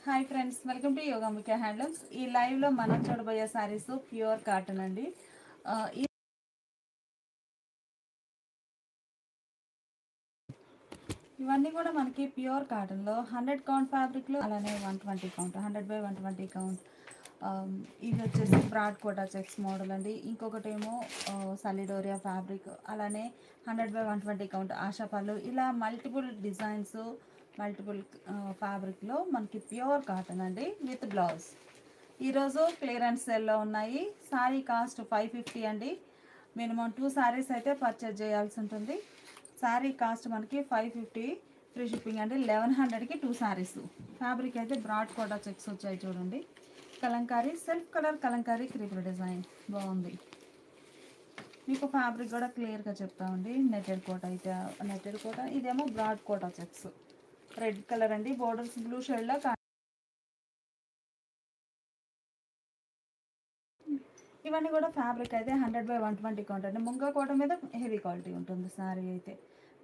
Hi friends, welcome to Yogambika handlooms. ఈ లైవ్లో మనం చూడబోయే శారీస్ ప్యూర్ కాటన్ అండి. ఇవన్నీ కూడా మనకి ప్యూర్ కాటన్లో 100 కౌంట్ ఫ్యాబ్రిక్లో, అలానే 120 కౌంట్ 100/120 కౌంట్. ఇది వచ్చేసి బ్రాడ్ కోటా చెక్స్ మోడల్ అండి. ఇంకొకటి ఏమో సలిడోరియా ఫ్యాబ్రిక్, అలానే 100/120 కౌంట్ ఆశా పళ్ళు. ఇలా మల్టిపుల్ డిజైన్స్, మల్టిపుల్ ఫ్యాబ్రిక్లో మనకి ప్యూర్ కాటన్ అండి విత్ బ్లౌజ్. ఈరోజు క్లియరెన్స్ సేల్లో ఉన్నాయి. శారీ కాస్ట్ 550 అండి. మినిమం 2 శారీస్ అయితే పర్చేజ్ చేయాల్సి ఉంటుంది. శారీ కాస్ట్ మనకి 550, ఫ్రీ షిప్పింగ్ అండి. 1100కి 2 శారీస్. ఫ్యాబ్రిక్ అయితే బ్రాడ్ కోటా చెక్స్ వచ్చాయి చూడండి. Kalamkari self colour, Kalamkari creeper design బాగుంది. మీకు ఫ్యాబ్రిక్ కూడా క్లియర్గా చెప్తామండి. నెటెడ్ కోట అయితే నెటెడ్ కోట, ఇదేమో broad Kota checks red colour అండి. బోర్డర్స్ బ్లూ షేడ్లో. ఇవన్నీ కూడా ఫ్యాబ్రిక్ అయితే 100/120 కౌంట్ అండి. ముంగా కోట మీద హెవీ క్వాలిటీ ఉంటుంది శారీ అయితే.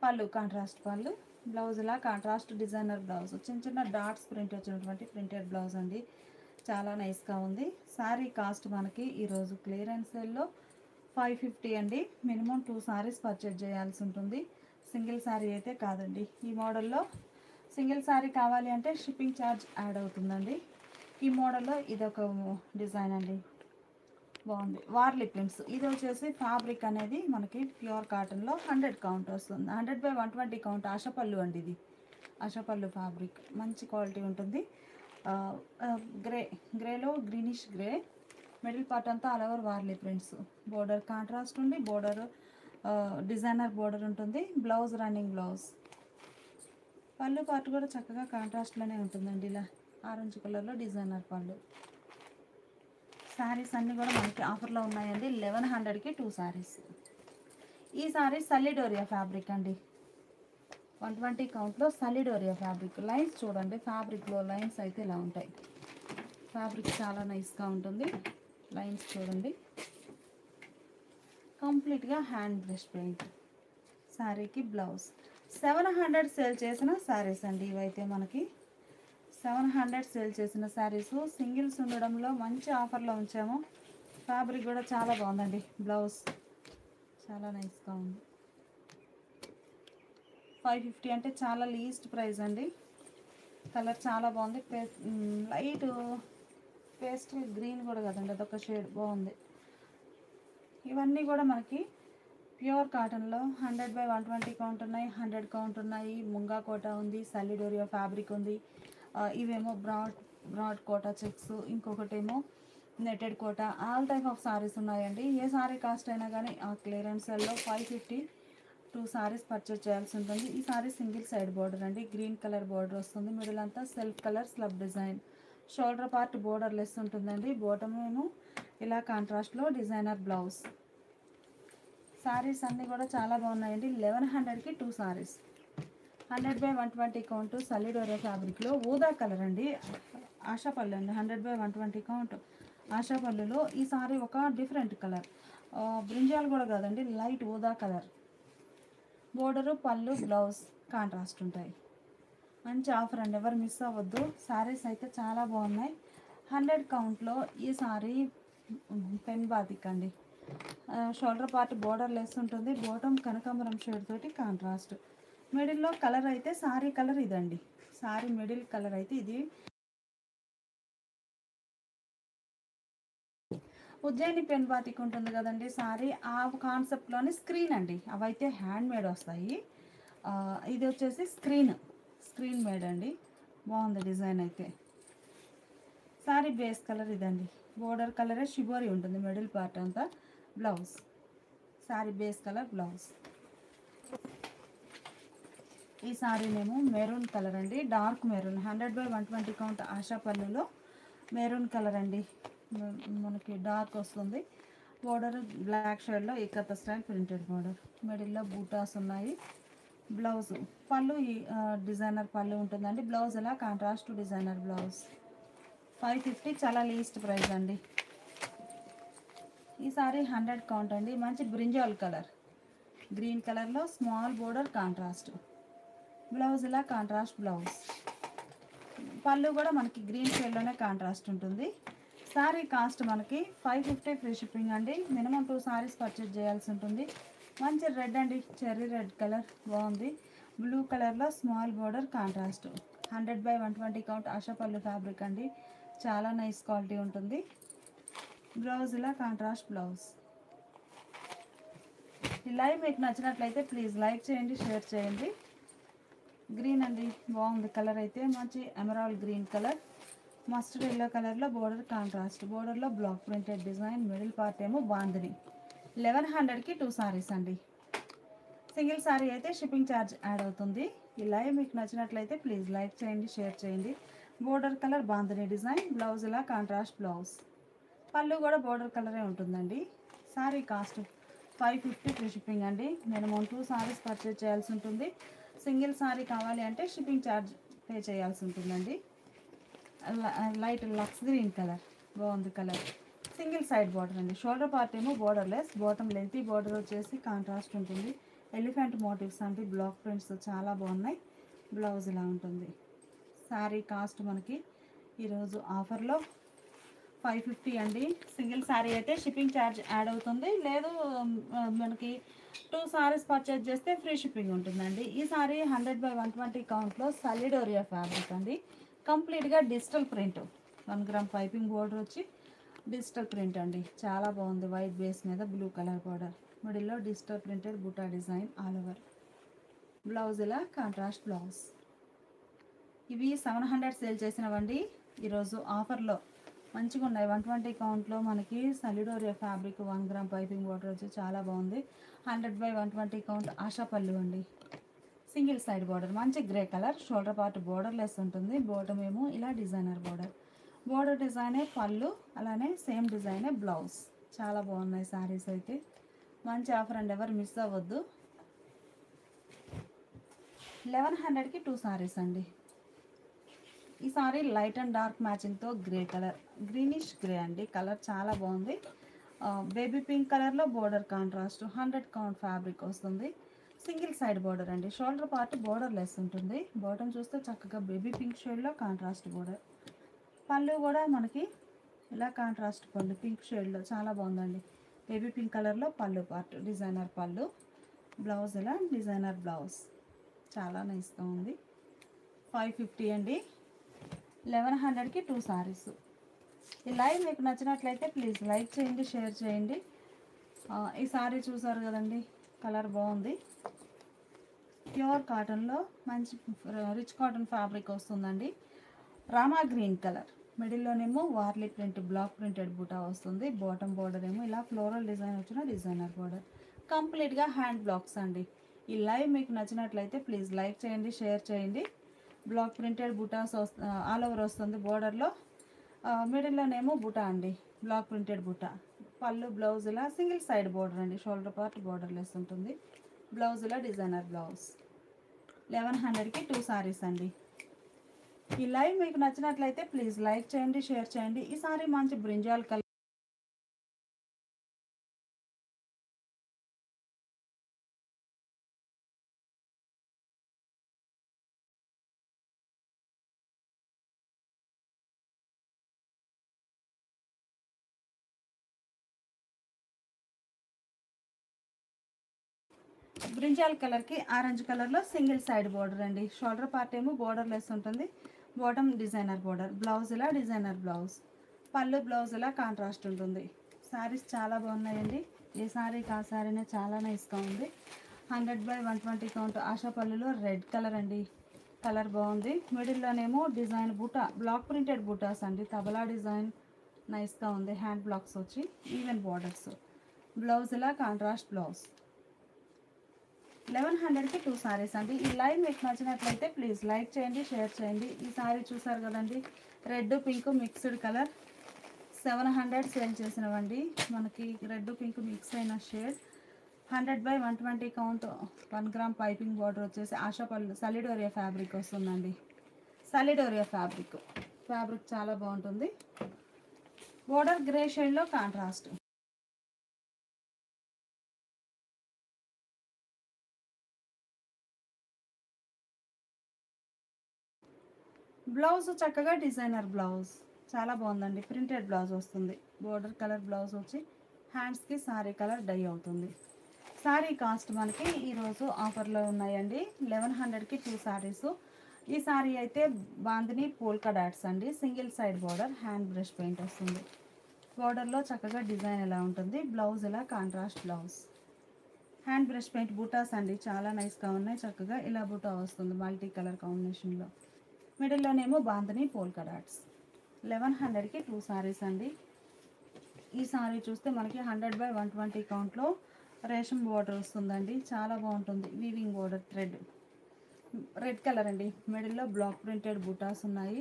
పళ్ళు కాంట్రాస్ట్ పళ్ళు, బ్లౌజ్ ఇలా కాంట్రాస్ట్ డిజైనర్ బ్లౌజ్, చిన్న చిన్న డాట్స్ ప్రింట్ వచ్చినటువంటి ప్రింటెడ్ బ్లౌజ్ అండి. చాలా నైస్గా ఉంది. శారీ కాస్ట్ మనకి ఈరోజు క్లియరెన్స్ సేల్లో 550 అండి. మినిమం 2 శారీస్ పర్చేజ్ చేయాల్సి ఉంటుంది. సింగిల్ శారీ అయితే కాదండి. ఈ మోడల్లో సింగిల్ శారీ కావాలి అంటే షిప్పింగ్ ఛార్జ్ యాడ్ అవుతుందండి. ఈ మోడల్లో ఇదొక డిజైన్ అండి, బాగుంది. వార్లీ ప్రింట్స్. ఇది వచ్చేసి ఫ్యాబ్రిక్ అనేది మనకి ప్యూర్ కాటన్లో 100 కౌంట్ వస్తుంది. 100/120 కౌంట్ ఆశపల్లు అండి. ఇది ఆశపల్లు ఫ్యాబ్రిక్ మంచి క్వాలిటీ ఉంటుంది. గ్రేలో గ్రీనిష్ గ్రే, మిడిల్ పార్ట్ అంతా all over Warli prints. Border contrast ఉండి, బోర్డర్ డిజైనర్ బోర్డర్ ఉంటుంది. Blouse running blouse. పళ్ళు పార్ట్ కూడా చక్కగా కాంట్రాస్ట్లోనే ఉంటుందండి. ఇలా ఆరెంజ్ కలర్లో డిజైనర్ పళ్ళు. శారీస్ అన్నీ కూడా మనకి ఆఫర్లో ఉన్నాయండి. 1100కి 2 శారీస్. ఈ శారీ సలిడోరియా ఫ్యాబ్రిక్ అండి. 120 కౌంట్లో సలిడోరియా ఫ్యాబ్రిక్. లైన్స్ చూడండి, ఫ్యాబ్రిక్లో లైన్స్ అయితే ఇలా ఉంటాయి. ఫ్యాబ్రిక్ చాలా నైస్గా ఉంటుంది. లైన్స్ చూడండి, కంప్లీట్గా హ్యాండ్ బ్రష్ పెయింట్. శారీకి బ్లౌజ్. 700 సేల్ చేసిన శారీస్ అండి ఇవైతే మనకి. 700 సేల్ చేసిన శారీస్. సింగిల్స్ ఉండడంలో మంచి ఆఫర్లో ఉంచాము. ఫ్యాబ్రిక్ కూడా చాలా బాగుందండి. బ్లౌజ్ చాలా నైస్గా ఉంది. 550 అంటే చాలా లీస్ట్ ప్రైస్ అండి. కలర్ చాలా బాగుంది. లైట్ పేస్టల్ గ్రీన్ కూడా కదండి, అదొక షేడ్ బాగుంది. ఇవన్నీ కూడా మనకి ప్యూర్ కాటన్లో 100/120 కౌంట్ ఉన్నాయి, 100 కౌంట్ ఉన్నాయి. ముంగా కోట ఉంది, సలిడోరియా ఫ్యాబ్రిక్ ఉంది. ఇవేమో బ్రాడ్ కోటా చెక్స్, ఇంకొకటేమో netted Kota. All type of saris ఉన్నాయండి. ఏ సారీ కాస్ట్ అయినా కానీ ఆ క్లియరెన్స్ సెల్లో 550, 2 సారీస్ పర్చేజ్ చేయాల్సి ఉంటుంది. ఈ సారీ సింగిల్ సైడ్ బోర్డర్ అండి. గ్రీన్ కలర్ బోర్డర్ వస్తుంది. మిడిల్ అంతా self colour slub design. Shoulder part border less ఉంటుందండి. బాటమ్ ఏమో ఇలా కాంట్రాస్ట్లో డిజైనర్ బ్లౌజ్. సారీస్ అన్నీ కూడా చాలా బాగున్నాయండి. 1100కి 2 సారీస్. 100/120 కౌంట్ సలిడోరియా ఫ్యాబ్రిక్లో ఊదా కలర్ అండి. ఆశాపల్లి అండి. 100/120 కౌంట్ ఆశాపల్లిలో ఈ సారీ ఒక డిఫరెంట్ కలర్. బ్రింజాల్ కూడా కాదండి, లైట్ ఊదా కలర్. బోర్డరు పళ్ళు బ్లౌజ్ కాంట్రాస్ట్ ఉంటాయి. మంచి ఆఫర్ అండి, ఎవరు మిస్ అవ్వద్దు. శారీస్ అయితే చాలా బాగున్నాయి. 100 కౌంట్లో ఈ సారీ పెన్ బాతిక్ అండి. షోల్డర్ పార్ట్ బోర్డర్ లెస్ ఉంటుంది. బాటమ్ కనకాంబరం షేడ్ తోటి కాంట్రాస్ట్. మిడిల్లో కలర్ అయితే సారీ కలర్ ఇదండి. సారీ మిడిల్ కలర్ అయితే ఇది. ఉజ్జయిని పెన్ బాతిక్ ఉంటుంది కదండి సారీ, ఆ కాన్సెప్ట్లోని స్క్రీన్ అండి. అవైతే హ్యాండ్ మేడ్ వస్తాయి. ఇది వచ్చేసి స్క్రీన్ మేడ్ అండి. బాగుంది డిజైన్ అయితే. సారీ బేస్ కలర్ ఇదండి. బోర్డర్ కలరే షిబోరి ఉంటుంది మిడిల్ పార్ట్ అంతా. Blouse sorry base colour blouse. ఈ సారీనేమో మెరూన్ కలర్ అండి, డార్క్ మెరూన్. 100/120 కౌంట్ ఆశా పళ్ళులో మెరూన్ కలర్ అండి. మనకి డార్క్ వస్తుంది. బోర్డర్ బ్లాక్ షేడ్లో ఏకత స్టైల్ ప్రింటెడ్ బోర్డర్. మిడిల్లో బూటాస్ ఉన్నాయి. బ్లౌజ్ పళ్ళు డిజైనర్ పళ్ళు ఉంటుందండి. బ్లౌజ్ ఇలా కాంట్రాస్ట్ డిజైనర్ బ్లౌజ్. 550 చాలా లీస్ట్ ప్రైస్ అండి. ఈ సారీ 100 కౌంట్ అండి. మంచి బ్రింజాల్ కలర్, గ్రీన్ కలర్లో స్మాల్ బోర్డర్ కాంట్రాస్ట్. బ్లౌజ్ ఇలా కాంట్రాస్ట్ బ్లౌజ్. పళ్ళు కూడా మనకి గ్రీన్ షేడ్లోనే కాంట్రాస్ట్ ఉంటుంది. సారీ కాస్ట్ మనకి 550 ఫ్రీ షిప్పింగ్ అండి. మినిమం 2 సారీస్ పర్చేజ్ చేయాల్సి ఉంటుంది. మంచి రెడ్ అండి, చెర్రీ రెడ్ కలర్ బాగుంది. బ్లూ కలర్లో small border contrast 100/120 count Ashapalli fabric అండి. చాలా నైస్ క్వాలిటీ ఉంటుంది. బ్లౌజ్ ఇలా కాంట్రాస్ట్ బ్లౌజ్. ఈ లైవ్ మీకు నచ్చినట్లయితే ప్లీజ్ లైక్ చేయండి, షేర్ చేయండి. గ్రీన్ అండి, బాగుంది కలర్ అయితే. మంచి emerald green colour, mustard yellow కలర్లో బోర్డర్ కాంట్రాస్ట్. బోర్డర్లో block printed design, middle part ఏమో బాందిని. 1100కి 2 సారీస్ అండి. సింగిల్ సారీ అయితే షిప్పింగ్ ఛార్జ్ యాడ్ అవుతుంది. ఈ లైవ్ మీకు నచ్చినట్లయితే ప్లీజ్ లైక్ చేయండి, షేర్ చేయండి. Border colour bandhani design, blouse ఇలా కాంట్రాస్ట్ బ్లౌజ్. పళ్ళు కూడా బోర్డర్ కలరే ఉంటుందండి. సారీ కాస్ట్ 550 ఫ్రీ షిప్పింగ్ అండి. మినిమం 2 సారీస్ పర్చేజ్ చేయాల్సి ఉంటుంది. సింగిల్ సారీ కావాలి అంటే షిప్పింగ్ ఛార్జ్ పే చేయాల్సి ఉంటుందండి. లైట్ లక్స్ గ్రీన్ కలర్, బాగుంది కలర్. సింగిల్ సైడ్ బార్డర్ అండి. షోల్డర్ పార్ట్ ఏమో బోర్డర్లెస్, బాటమ్ లెంతీ బార్డర్ వచ్చేసి కాంట్రాస్ట్ ఉంటుంది. ఎలిఫెంట్ మోటివ్స్ అంటే బ్లాక్ ప్రింట్స్ చాలా బాగున్నాయి. బ్లౌజ్ ఇలా ఉంటుంది. శారీ కాస్ట్ మనకి ఈరోజు ఆఫర్లో 550 అండి. సింగిల్ శారీ అయితే షిప్పింగ్ ఛార్జ్ యాడ్ అవుతుంది. లేదు మనకి 2 సారీస్ పర్చేజ్ చేస్తే ఫ్రీ షిప్పింగ్ ఉంటుందండి. ఈ సారీ 100/120 కౌంట్లో సలిడోరియా ఫ్యాబ్రిక్ అండి. కంప్లీట్గా digital print, 1 gram piping border వచ్చి డిజిటల్ ప్రింట్ అండి. చాలా బాగుంది. వైట్ బేస్ మీద బ్లూ కలర్ బోర్డర్, మిడిల్లో digital printed buta design all over. Blouse ఇలా కాంట్రాస్ట్ బ్లౌజ్. ఇవి 700 సేల్ చేసినవండి. ఈరోజు ఆఫర్లో మంచిగా ఉన్నాయి. 120 కౌంట్లో మనకి సలిడోరియా ఫ్యాబ్రిక్, 1 గ్రామ్ పైపింగ్ బోర్డర్ వచ్చి చాలా బాగుంది. 100/120 కౌంట్ ఆశాపల్లి అండి. సింగిల్ సైడ్ బార్డర్, మంచి grey colour. Shoulder part border less ఉంటుంది. బాటమ్ ఏమో ఇలా డిజైనర్ బార్డర్. బోర్డర్ డిజైనే పళ్ళు, అలానే సేమ్ డిజైనే బ్లౌజ్. చాలా బాగున్నాయి శారీస్ అయితే. మంచి ఆఫర్ అండి, ఎవరు మిస్ అవ్వద్దు. 1100కి 2 సారీస్ అండి. ఈ సారీ లైట్ అండ్ డార్క్ మ్యాచింగ్తో గ్రే కలర్, గ్రీనిష్ గ్రే అండి. కలర్ చాలా బాగుంది. బేబీ పింక్ కలర్లో బోర్డర్ కాంట్రాస్ట్, 100 కౌంట్ ఫ్యాబ్రిక్ వస్తుంది. సింగిల్ సైడ్ బోర్డర్ అండి. షోల్డర్ పార్ట్ బోర్డర్ లెస్ ఉంటుంది. బాటమ్ చూస్తే చక్కగా బేబీ పింక్ షేడ్లో కాంట్రాస్ట్ బోర్డర్. పళ్ళు కూడా మనకి ఇలా కాంట్రాస్ట్ పళ్ళు పింక్ షేడ్లో చాలా బాగుందండి. బేబీ పింక్ కలర్లో పళ్ళు పార్ట్ డిజైనర్ పళ్ళు. బ్లౌజ్ ఇలా డిజైనర్ బ్లౌజ్. చాలా నైస్గా ఉంది. 550 అండి. 1100కి 2 సారీస్. ఈ లైవ్ మీకు నచ్చినట్లయితే ప్లీజ్ లైక్ చేయండి, షేర్ చేయండి. ఈ సారీ చూసారు కదండి, కలర్ బాగుంది. ప్యూర్ కాటన్లో మంచి రిచ్ కాటన్ ఫ్యాబ్రిక్ వస్తుందండి. రామా గ్రీన్ కలర్, మిడిల్లోనేమో వార్లీ ప్రింట్ బ్లాక్ ప్రింటెడ్ బూటా వస్తుంది. బాటమ్ బోర్డర్ ఏమో ఇలా ఫ్లోరల్ డిజైన్ వచ్చిన డిజైనర్ బోర్డర్. కంప్లీట్గా హ్యాండ్ బ్లాక్స్ అండి. ఈ లైవ్ మీకు నచ్చినట్లయితే ప్లీజ్ లైక్ చేయండి, షేర్ చేయండి. బ్లాక్ ప్రింటెడ్ బుటాస్ ఆల్ ఓవర్ వస్తుంది. బోర్డర్లో మిడిల్లోనేమో బుటా అండి, బ్లాక్ ప్రింటెడ్ బుటా. పళ్ళు బ్లౌజ్ ఇలా సింగిల్ సైడ్ బోర్డర్ అండి. షోల్డర్ పార్ట్ బోర్డర్ లెస్ ఉంటుంది. బ్లౌజ్ ఇలా డిజైనర్ బ్లౌజ్. 1100కి 2 సారీస్ అండి. ఈ లైవ్ మీకు నచ్చినట్లయితే ప్లీజ్ లైక్ చేయండి, షేర్ చేయండి. ఈ సారీ మంచి బ్రింజాల్ కలర్, బ్రింజాల్ కలర్కి ఆరెంజ్ కలర్లో సింగిల్ సైడ్ బోర్డర్ అండి. షోల్డర్ పార్ట్ ఏమో బోర్డర్ లెస్ ఉంటుంది. Bottom designer border. బ్లౌజ్ ఇలా డిజైనర్ బ్లౌజ్. పళ్ళు బ్లౌజ్ ఇలా కాంట్రాస్ట్ ఉంటుంది. శారీస్ చాలా బాగున్నాయండి. ఏ శారీ కా శారీనే చాలా నైస్గా ఉంది. 100/120 కౌంట్ ఆశాపల్లిలో రెడ్ కలర్ అండి. కలర్ బాగుంది. మిడిల్లోనేమో డిజైన్ బూటా, బ్లాక్ ప్రింటెడ్ బూటాస్ అండి. తబలా డిజైన్ నైస్గా ఉంది. హ్యాండ్ బ్లాక్స్ వచ్చి ఈవెన్ బార్డర్స్. బ్లౌజ్ ఇలా కాంట్రాస్ట్ బ్లౌజ్. 1100కి 2 సారీస్ అండి. ఈ లైవ్ మీకు నచ్చినట్లయితే ప్లీజ్ లైక్ చేయండి, షేర్ చేయండి. ఈ సారీ చూసారు కదండి, red pink mixed colour. 700 sale చేసినవండి. మనకి రెడ్ పింక్ మిక్స్ అయిన shade. 100/120 count, 1 gram piping border వచ్చేసి ఆశాపల్లి సలిడోరియా ఫ్యాబ్రిక్ వస్తుందండి. సలిడోరియా ఫ్యాబ్రిక్ చాలా బాగుంటుంది. బోర్డర్ గ్రే షేడ్లో కాంట్రాస్ట్. బ్లౌజ్ చక్కగా డిజైనర్ బ్లౌజ్ చాలా బాగుందండి. ప్రింటెడ్ బ్లౌజ్ వస్తుంది. బోర్డర్ కలర్ బ్లౌజ్ వచ్చి హ్యాండ్స్కి సారీ కలర్ డై అవుతుంది. సారీ కాస్ట్ మనకి ఈరోజు ఆఫర్లో ఉన్నాయండి. 1100కి 2 సారీస్. ఈ సారీ అయితే బాందిని పోల్కా డాట్స్ అండి. Single side border, hand brush paint వస్తుంది. బోర్డర్లో చక్కగా డిజైన్ ఎలా ఉంటుంది. బ్లౌజ్ ఇలా contrast blouse, hand brush paint buttas అండి. చాలా నైస్గా ఉన్నాయి. చక్కగా ఇలా బూటా వస్తుంది మల్టీ కలర్ కాంబినేషన్లో. మిడిల్లోనేమో బాందిని పోల్కా డాట్స్. 1100కి 2 సారీస్ అండి. ఈ సారీ చూస్తే మనకి 100/120 కౌంట్లో రేషం బోర్డర్ వస్తుందండి. చాలా బాగుంటుంది. Weaving border thread red colour అండి. మిడిల్లో బ్లాక్ ప్రింటెడ్ బూటాస్ ఉన్నాయి.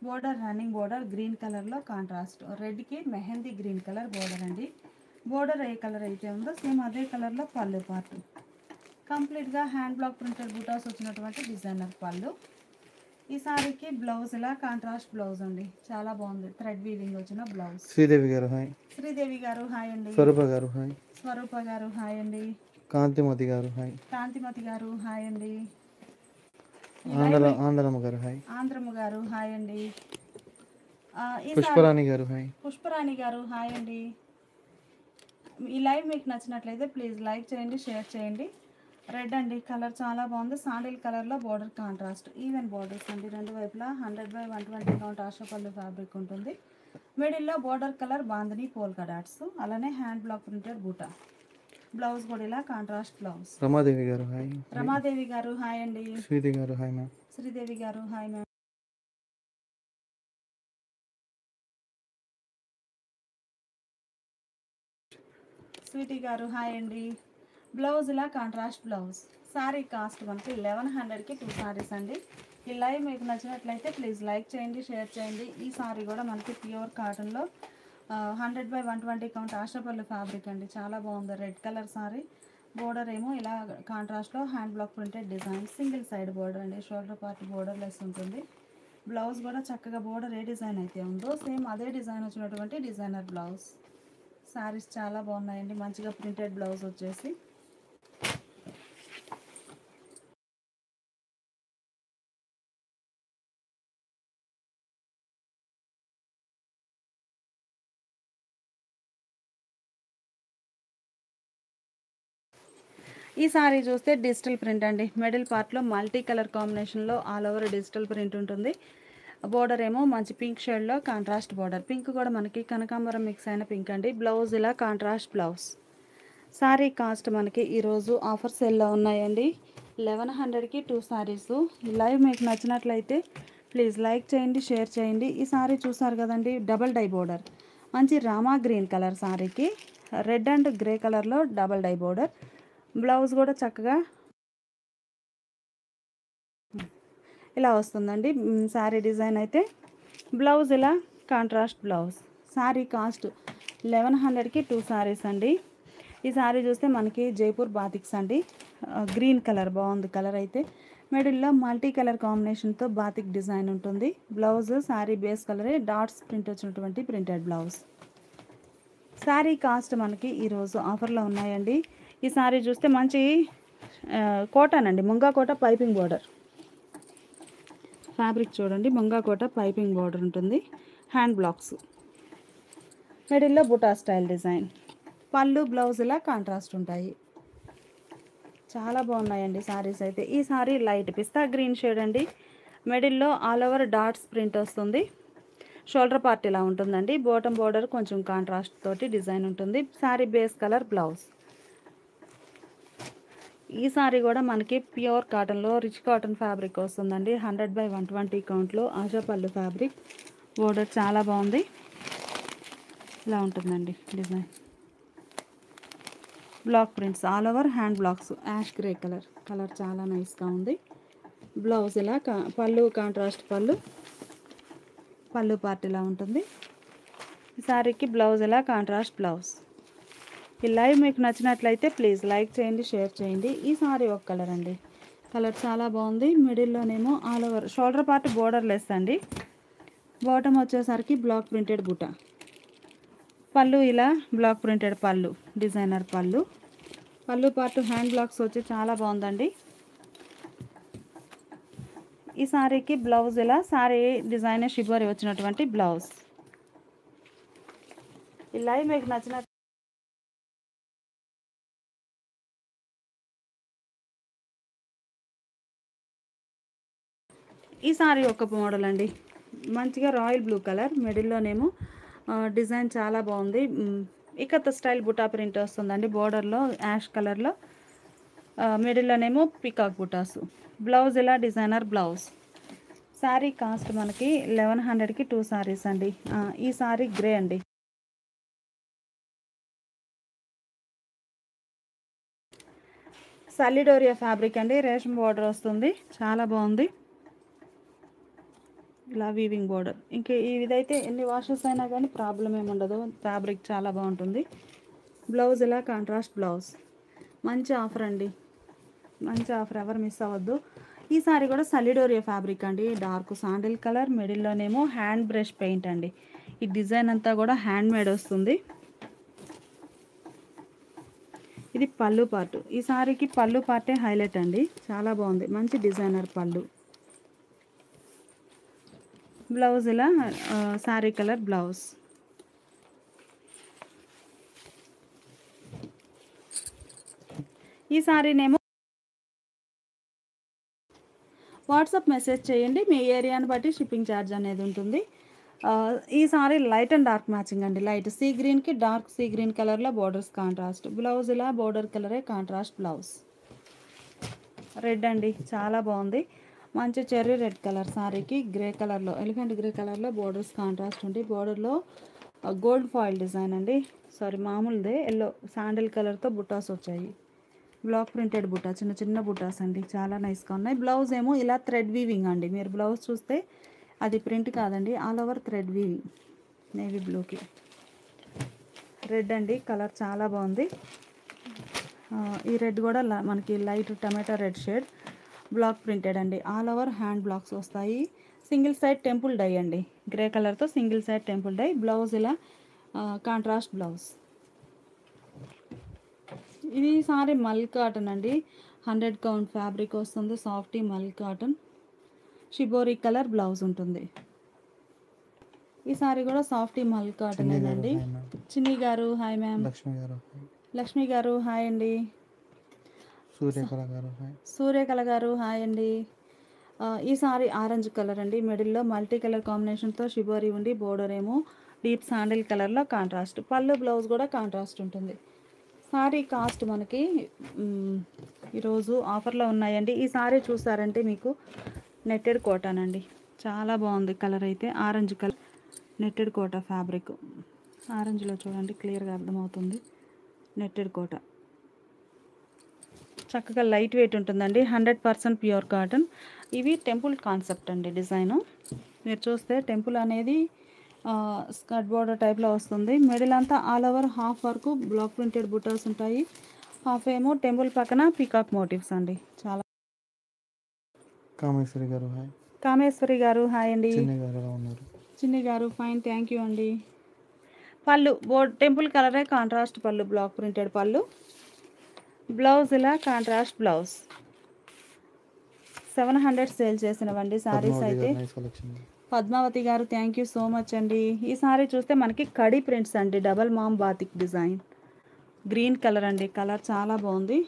బోర్డర్ రన్నింగ్ బోర్డర్ గ్రీన్ కలర్లో కాంట్రాస్ట్, రెడ్కి మెహందీ గ్రీన్ కలర్ బోర్డర్ అండి. బోర్డర్ ఏ కలర్ అయితే ఉందో సేమ్ అదే కలర్లో పళ్ళు పార్ట్. కంప్లీట్గా హ్యాండ్ బ్లాక్ ప్రింటెడ్ బూటాస్ వచ్చినటువంటి డిజైనర్ పళ్ళు. ఈ సారీకి బ్లౌజ్ ఇలా కాంట్రాస్ట్ బ్లౌజ్ అండి. చాలా బాగుంది. థ్రెడ్ వీవింగ్ వచ్చిన blouse. Sridevi garu hi. Sridevi garu hi అండి. స్వరూప గారు హాయ్. స్వరూప గారు హాయ్ అండి. కాంతిమతి గారు హాయ్. కాంతిమతి గారు హాయ్ అండి. ఆంధ్రమ్మ గారు హాయ్. ఆంధ్రమ్మ గారు హాయ్ అండి. పుష్పరాణి గారు హాయ్. పుష్పరాణి గారు హాయ్ అండి. ఈ లైవ్ మీకు నచ్చినట్లయితే ప్లీజ్ లైక్ చేయండి, షేర్ చేయండి. రెడ్ అండి, కలర్ చాలా బాగుంది. సాండిల్ కలర్లో బోర్డర్ కాంట్రాస్ట్, ఈవెన్ బోర్డర్స్ అండి. రెండు వైపులా 100/120 కౌంట్ ఆశపల్లి ఫ్యాబ్రిక్ ఉంటుంది. మిడిల్లో border colour bandhani polka dots, అలానే హ్యాండ్ బ్లాక్ ప్రింటెడ్ బూటా. బ్లౌజ్ కూడా ఇలా కాంట్రాస్ట్ బ్లౌజ్. రమాదేవి గారు హాయ్. రమాదేవి గారు హాయ్ అండి. Sridevi garu hi ma'am. Sridevi garu hi ma'am. Sweety garu hi అండి. బ్లౌజ్ ఇలా కాంట్రాస్ట్ బ్లౌజ్. సారీ కాస్ట్ మనకి 1100కి 2 సారీస్ అండి. ఈ లైవ్ మీకు నచ్చినట్లయితే ప్లీజ్ లైక్ చేయండి, షేర్ చేయండి. ఈ సారీ కూడా మనకి ప్యూర్ కాటన్లో 100/120 కౌంట్ ఆశపల్లి ఫ్యాబ్రిక్ అండి. చాలా బాగుంది. Red colour sorry. బోర్డర్ ఏమో ఇలా కాంట్రాస్ట్లో hand block printed design, single side border అండి. షోల్డర్ పార్ట్ బోర్డర్ లెస్ ఉంటుంది. బ్లౌజ్ కూడా చక్కగా బోర్డర్ ఏ డిజైన్ అయితే ఉందో సేమ్ అదే డిజైన్ వచ్చినటువంటి డిజైనర్ బ్లౌజ్. సారీస్ చాలా బాగున్నాయండి. మంచిగా ప్రింటెడ్ బ్లౌజ్ వచ్చేసి ఈ సారీ చూస్తే డిజిటల్ ప్రింట్ అండి. మిడిల్ పార్ట్లో మల్టీ కలర్ కాంబినేషన్లో ఆల్ ఓవర్ డిజిటల్ ప్రింట్ ఉంటుంది. బోర్డర్ ఏమో మంచి పింక్ షేడ్లో కాంట్రాస్ట్ బోర్డర్. పింక్ కూడా మనకి కనకాంబరం మిక్స్ అయిన పింక్ అండి. బ్లౌజ్ ఇలా కాంట్రాస్ట్ బ్లౌజ్. సారీ కాస్ట్ మనకి ఈరోజు ఆఫర్ సేల్లో ఉన్నాయండి. 1100కి 2 సారీస్. ఈ లైవ్ మీకు నచ్చినట్లయితే ప్లీజ్ లైక్ చేయండి, షేర్ చేయండి. ఈ సారీ చూసారు కదండి, డబల్ డై బోర్డర్. మంచి రామా గ్రీన్ కలర్ సారీకి రెడ్ అండ్ గ్రే కలర్లో డబల్ డై బోర్డర్. బ్లౌజ్ కూడా చక్కగా ఇలా వస్తుందండి. శారీ డిజైన్ అయితే బ్లౌజ్ ఇలా కాంట్రాస్ట్ బ్లౌజ్. శారీ కాస్ట్ 1100కి 2 సారీస్ అండి. ఈ శారీ చూస్తే మనకి జైపూర్ బాతిక్స్ అండి. గ్రీన్ కలర్ బాగుంది. కలర్ అయితే మిడిల్లో మల్టీ కలర్ కాంబినేషన్తో బాతిక్ డిజైన్ ఉంటుంది. బ్లౌజ్ శారీ బేస్ కలరే డాట్స్ ప్రింట్ వచ్చినటువంటి ప్రింటెడ్ బ్లౌజ్. శారీ కాస్ట్ మనకి ఈరోజు ఆఫర్లో ఉన్నాయండి. ఈ శారీ చూస్తే మంచి కోటన్ అండి. Munga Kota piping border fabric చూడండి. ముంగా కోట పైపింగ్ బోర్డర్ ఉంటుంది. హ్యాండ్ బ్లాక్స్, మిడిల్లో బుటా స్టైల్ డిజైన్. పళ్ళు బ్లౌజ్ ఇలా కాంట్రాస్ట్ ఉంటాయి. చాలా బాగున్నాయండి సారీస్ అయితే. ఈ సారీ లైట్ పిస్తా గ్రీన్ షేడ్ అండి. మిడిల్లో ఆల్ ఓవర్ డాట్స్ ప్రింట్ వస్తుంది. షోల్డర్ పార్ట్ ఇలా ఉంటుందండి. బాటమ్ బోర్డర్ కొంచెం కాంట్రాస్ట్ తోటి డిజైన్ ఉంటుంది. Sorry base colour blouse. ఈ సారీ కూడా మనకి ప్యూర్ కాటన్లో రిచ్ కాటన్ ఫ్యాబ్రిక్ వస్తుందండి. 100/120 కౌంట్లో ఆశాపల్లి ఫ్యాబ్రిక్. బోర్డర్ చాలా బాగుంది. ఇలా ఉంటుందండి design. Block prints all over hand blocks. Ash grey colour చాలా నైస్గా ఉంది. బ్లౌజ్ ఇలా పళ్ళు కాంట్రాస్ట్ పళ్ళు పార్ట్ ఇలా ఉంటుంది. ఈ సారీకి బ్లౌజ్ ఇలా కాంట్రాస్ట్ బ్లౌజ్. ఈ లైవ్ మీకు నచ్చినట్లయితే ప్లీజ్ లైక్ చేయండి, షేర్ చేయండి. ఈ సారీ ఒక కలర్ అండి. కలర్ చాలా బాగుంది. మిడిల్లోనేమో all over shoulder part border less అండి. బాటమ్ వచ్చేసరికి బ్లాక్ ప్రింటెడ్ బుట్ట. పళ్ళు ఇలా బ్లాక్ ప్రింటెడ్ పళ్ళు, డిజైనర్ పళ్ళు. పళ్ళు పార్ట్ హ్యాండ్ బ్లాక్స్ వచ్చి చాలా బాగుందండి. ఈ శారీకి బ్లౌజ్ ఇలా శారీ డిజైన్ షిబోరి వచ్చినటువంటి బ్లౌజ్. ఈ లైవ్ మీకు నచ్చిన ఈ సారీ ఒక మోడల్ అండి, మంచిగా రాయల్ బ్లూ కలర్, మిడిల్లోనేమో డిజైన్ చాలా బాగుంది. ఇకత్ స్టైల్ బుటా ప్రింట్ వస్తుందండి బోర్డర్లో యాష్ కలర్లో, మిడిల్లోనేమో పికాక్ బుటాసు. బ్లౌజ్ ఇలా డిజైనర్ బ్లౌజ్. శారీ కాస్ట్ మనకి 1100కి 2 సారీస్ అండి. ఈ సారీ గ్రే అండి. సల్లిడోరియా ఫ్యాబ్రిక్ అండి, రేషం బోర్డర్ వస్తుంది, చాలా బాగుంది. ఇలా వీవింగ్ బోర్డర్. ఇంక ఇదైతే ఎన్ని వాషెస్ అయినా కానీ ప్రాబ్లం ఏమి ఉండదు, ఫ్యాబ్రిక్ చాలా బాగుంటుంది. బ్లౌజ్ ఇలా కాంట్రాస్ట్ బ్లౌజ్. మంచి ఆఫర్ అండి, మంచి ఆఫర్, ఎవరు మిస్ అవ్వద్దు. ఈ సారీ కూడా సల్లిడోరియా ఫ్యాబ్రిక్ అండి, డార్క్ శాండిల్ కలర్, మిడిల్లోనేమో హ్యాండ్ బ్రష్ పెయింట్ అండి. ఈ డిజైన్ అంతా కూడా హ్యాండ్ మేడ్ వస్తుంది. ఇది పళ్ళు పార్ట్. ఈ సారీకి పళ్ళు పార్టే హైలైట్ అండి, చాలా బాగుంది, మంచి డిజైనర్ పళ్ళు. బ్లౌజ్ ఇలా శారీ కలర్ బ్లౌజ్. ఈ సారీనేమో వాట్సాప్ మెసేజ్ చేయండి, మీ ఏరియాని బట్టి షిప్పింగ్ ఛార్జ్ అనేది ఉంటుంది. ఈ sari light and dark matching అండి, లైట్ సీ గ్రీన్కి డార్క్ సీ గ్రీన్ కలర్లో బోర్డర్స్ కాంట్రాస్ట్. బ్లౌజ్ ఇలా బోర్డర్ కలరే కాంట్రాస్ట్ బ్లౌజ్. రెడ్ అండి, చాలా బాగుంది, మంచి చెర్రీ రెడ్ కలర్. సారీకి గ్రే కలర్లో, ఎలిఫెంట్ గ్రే కలర్లో బోర్డర్స్ కాంట్రాస్ట్ ఉంది. బోర్డర్లో గోల్డ్ ఫాయిల్ డిజైన్ అండి, సారీ మామూలుదే ఎల్లో శాండిల్ కలర్తో బుటాస్ వచ్చాయి. బ్లాక్ ప్రింటెడ్ బుటా, చిన్న చిన్న బుటాస్ అండి, చాలా నైస్గా ఉన్నాయి. బ్లౌజ్ ఏమో ఇలా థ్రెడ్ వీవింగ్ అండి, మీరు బ్లౌజ్ చూస్తే అది ప్రింట్ కాదండి, all over thread weaving. Navy బ్లూకి రెడ్ అండి, కలర్ చాలా బాగుంది. ఈ రెడ్ కూడా మనకి light tomato red shade. Block printed అండి, ఆల్ ఓవర్ హ్యాండ్ బ్లాక్స్ వస్తాయి. సింగిల్ సైడ్ టెంపుల్ డై అండి, గ్రే కలర్తో single side temple dye. Blouse ఇలా కాంట్రాస్ట్ బ్లౌజ్. ఇది సారీ మల్ కాటన్ అండి, 100 కౌంట్ ఫ్యాబ్రిక్ వస్తుంది, softy mul cotton. Shibori colour blouse ఉంటుంది. ఈ సారీ కూడా సాఫ్టీ మల్ కాటన్ అండి. చిన్ని గారు హాయ్ మ్యామ్. లక్ష్మి గారు హాయ్ అండి. సూర్యకళ గారు హాయ్ అండి. ఈ సారీ ఆరెంజ్ కలర్ అండి, మిడిల్లో మల్టీ కలర్ కాంబినేషన్తో షిబోరి ఉండి, బోర్డర్ ఏమో డీప్ శాండిల్ కలర్లో కాంట్రాస్ట్. పళ్ళు బ్లౌజ్ కూడా కాంట్రాస్ట్ ఉంటుంది. సారీ కాస్ట్ మనకి ఈరోజు ఆఫర్లో ఉన్నాయండి. ఈ సారీ చూసారంటే మీకు నెట్టెడ్ కోటాన్ అండి, చాలా బాగుంది కలర్ అయితే, orange colour netted Kota fabric. ఆరెంజ్లో చూడండి క్లియర్గా అర్థమవుతుంది, నెట్టెడ్ కోటా. చక్కగా లైట్ వెయిట్ ఉంటుందండి, 100% ప్యూర్ కాటన్. ఇవి టెంపుల్ కాన్సెప్ట్ అండి డిజైను, మీరు చూస్తే టెంపుల్ అనేది స్కర్ట్ బోర్డర్ టైప్లో వస్తుంది. మిడిల్ అంతా ఆల్ ఓవర్ హాఫ్ వరకు బ్లాక్ ప్రింటెడ్ బుటాస్ ఉంటాయి, హాఫ్ ఏమో టెంపుల్ పక్కన పీకాక్ మోటివ్స్ అండి. చాలా కామేశ్వరి గారు హాయ్ అండి. చిన్ని గారు ఫైన్, థ్యాంక్ యూ అండి. పళ్ళు టెంపుల్ కలరే కాంట్రాస్ట్ పళ్ళు, బ్లాక్ ప్రింటెడ్ పళ్ళు. బ్లౌజ్ ఇలా కాంట్రాస్ట్ బ్లౌజ్. 700 సేల్ చేసినవండి సారీస్ అయితే. పద్మావతి గారు థ్యాంక్ యూ సో మచ్ అండి. ఈ సారీ చూస్తే మనకి కడీ ప్రింట్స్ అండి, డబల్ మామ్ బాతిక్ డిజైన్, గ్రీన్ కలర్ అండి, కలర్ చాలా బాగుంది.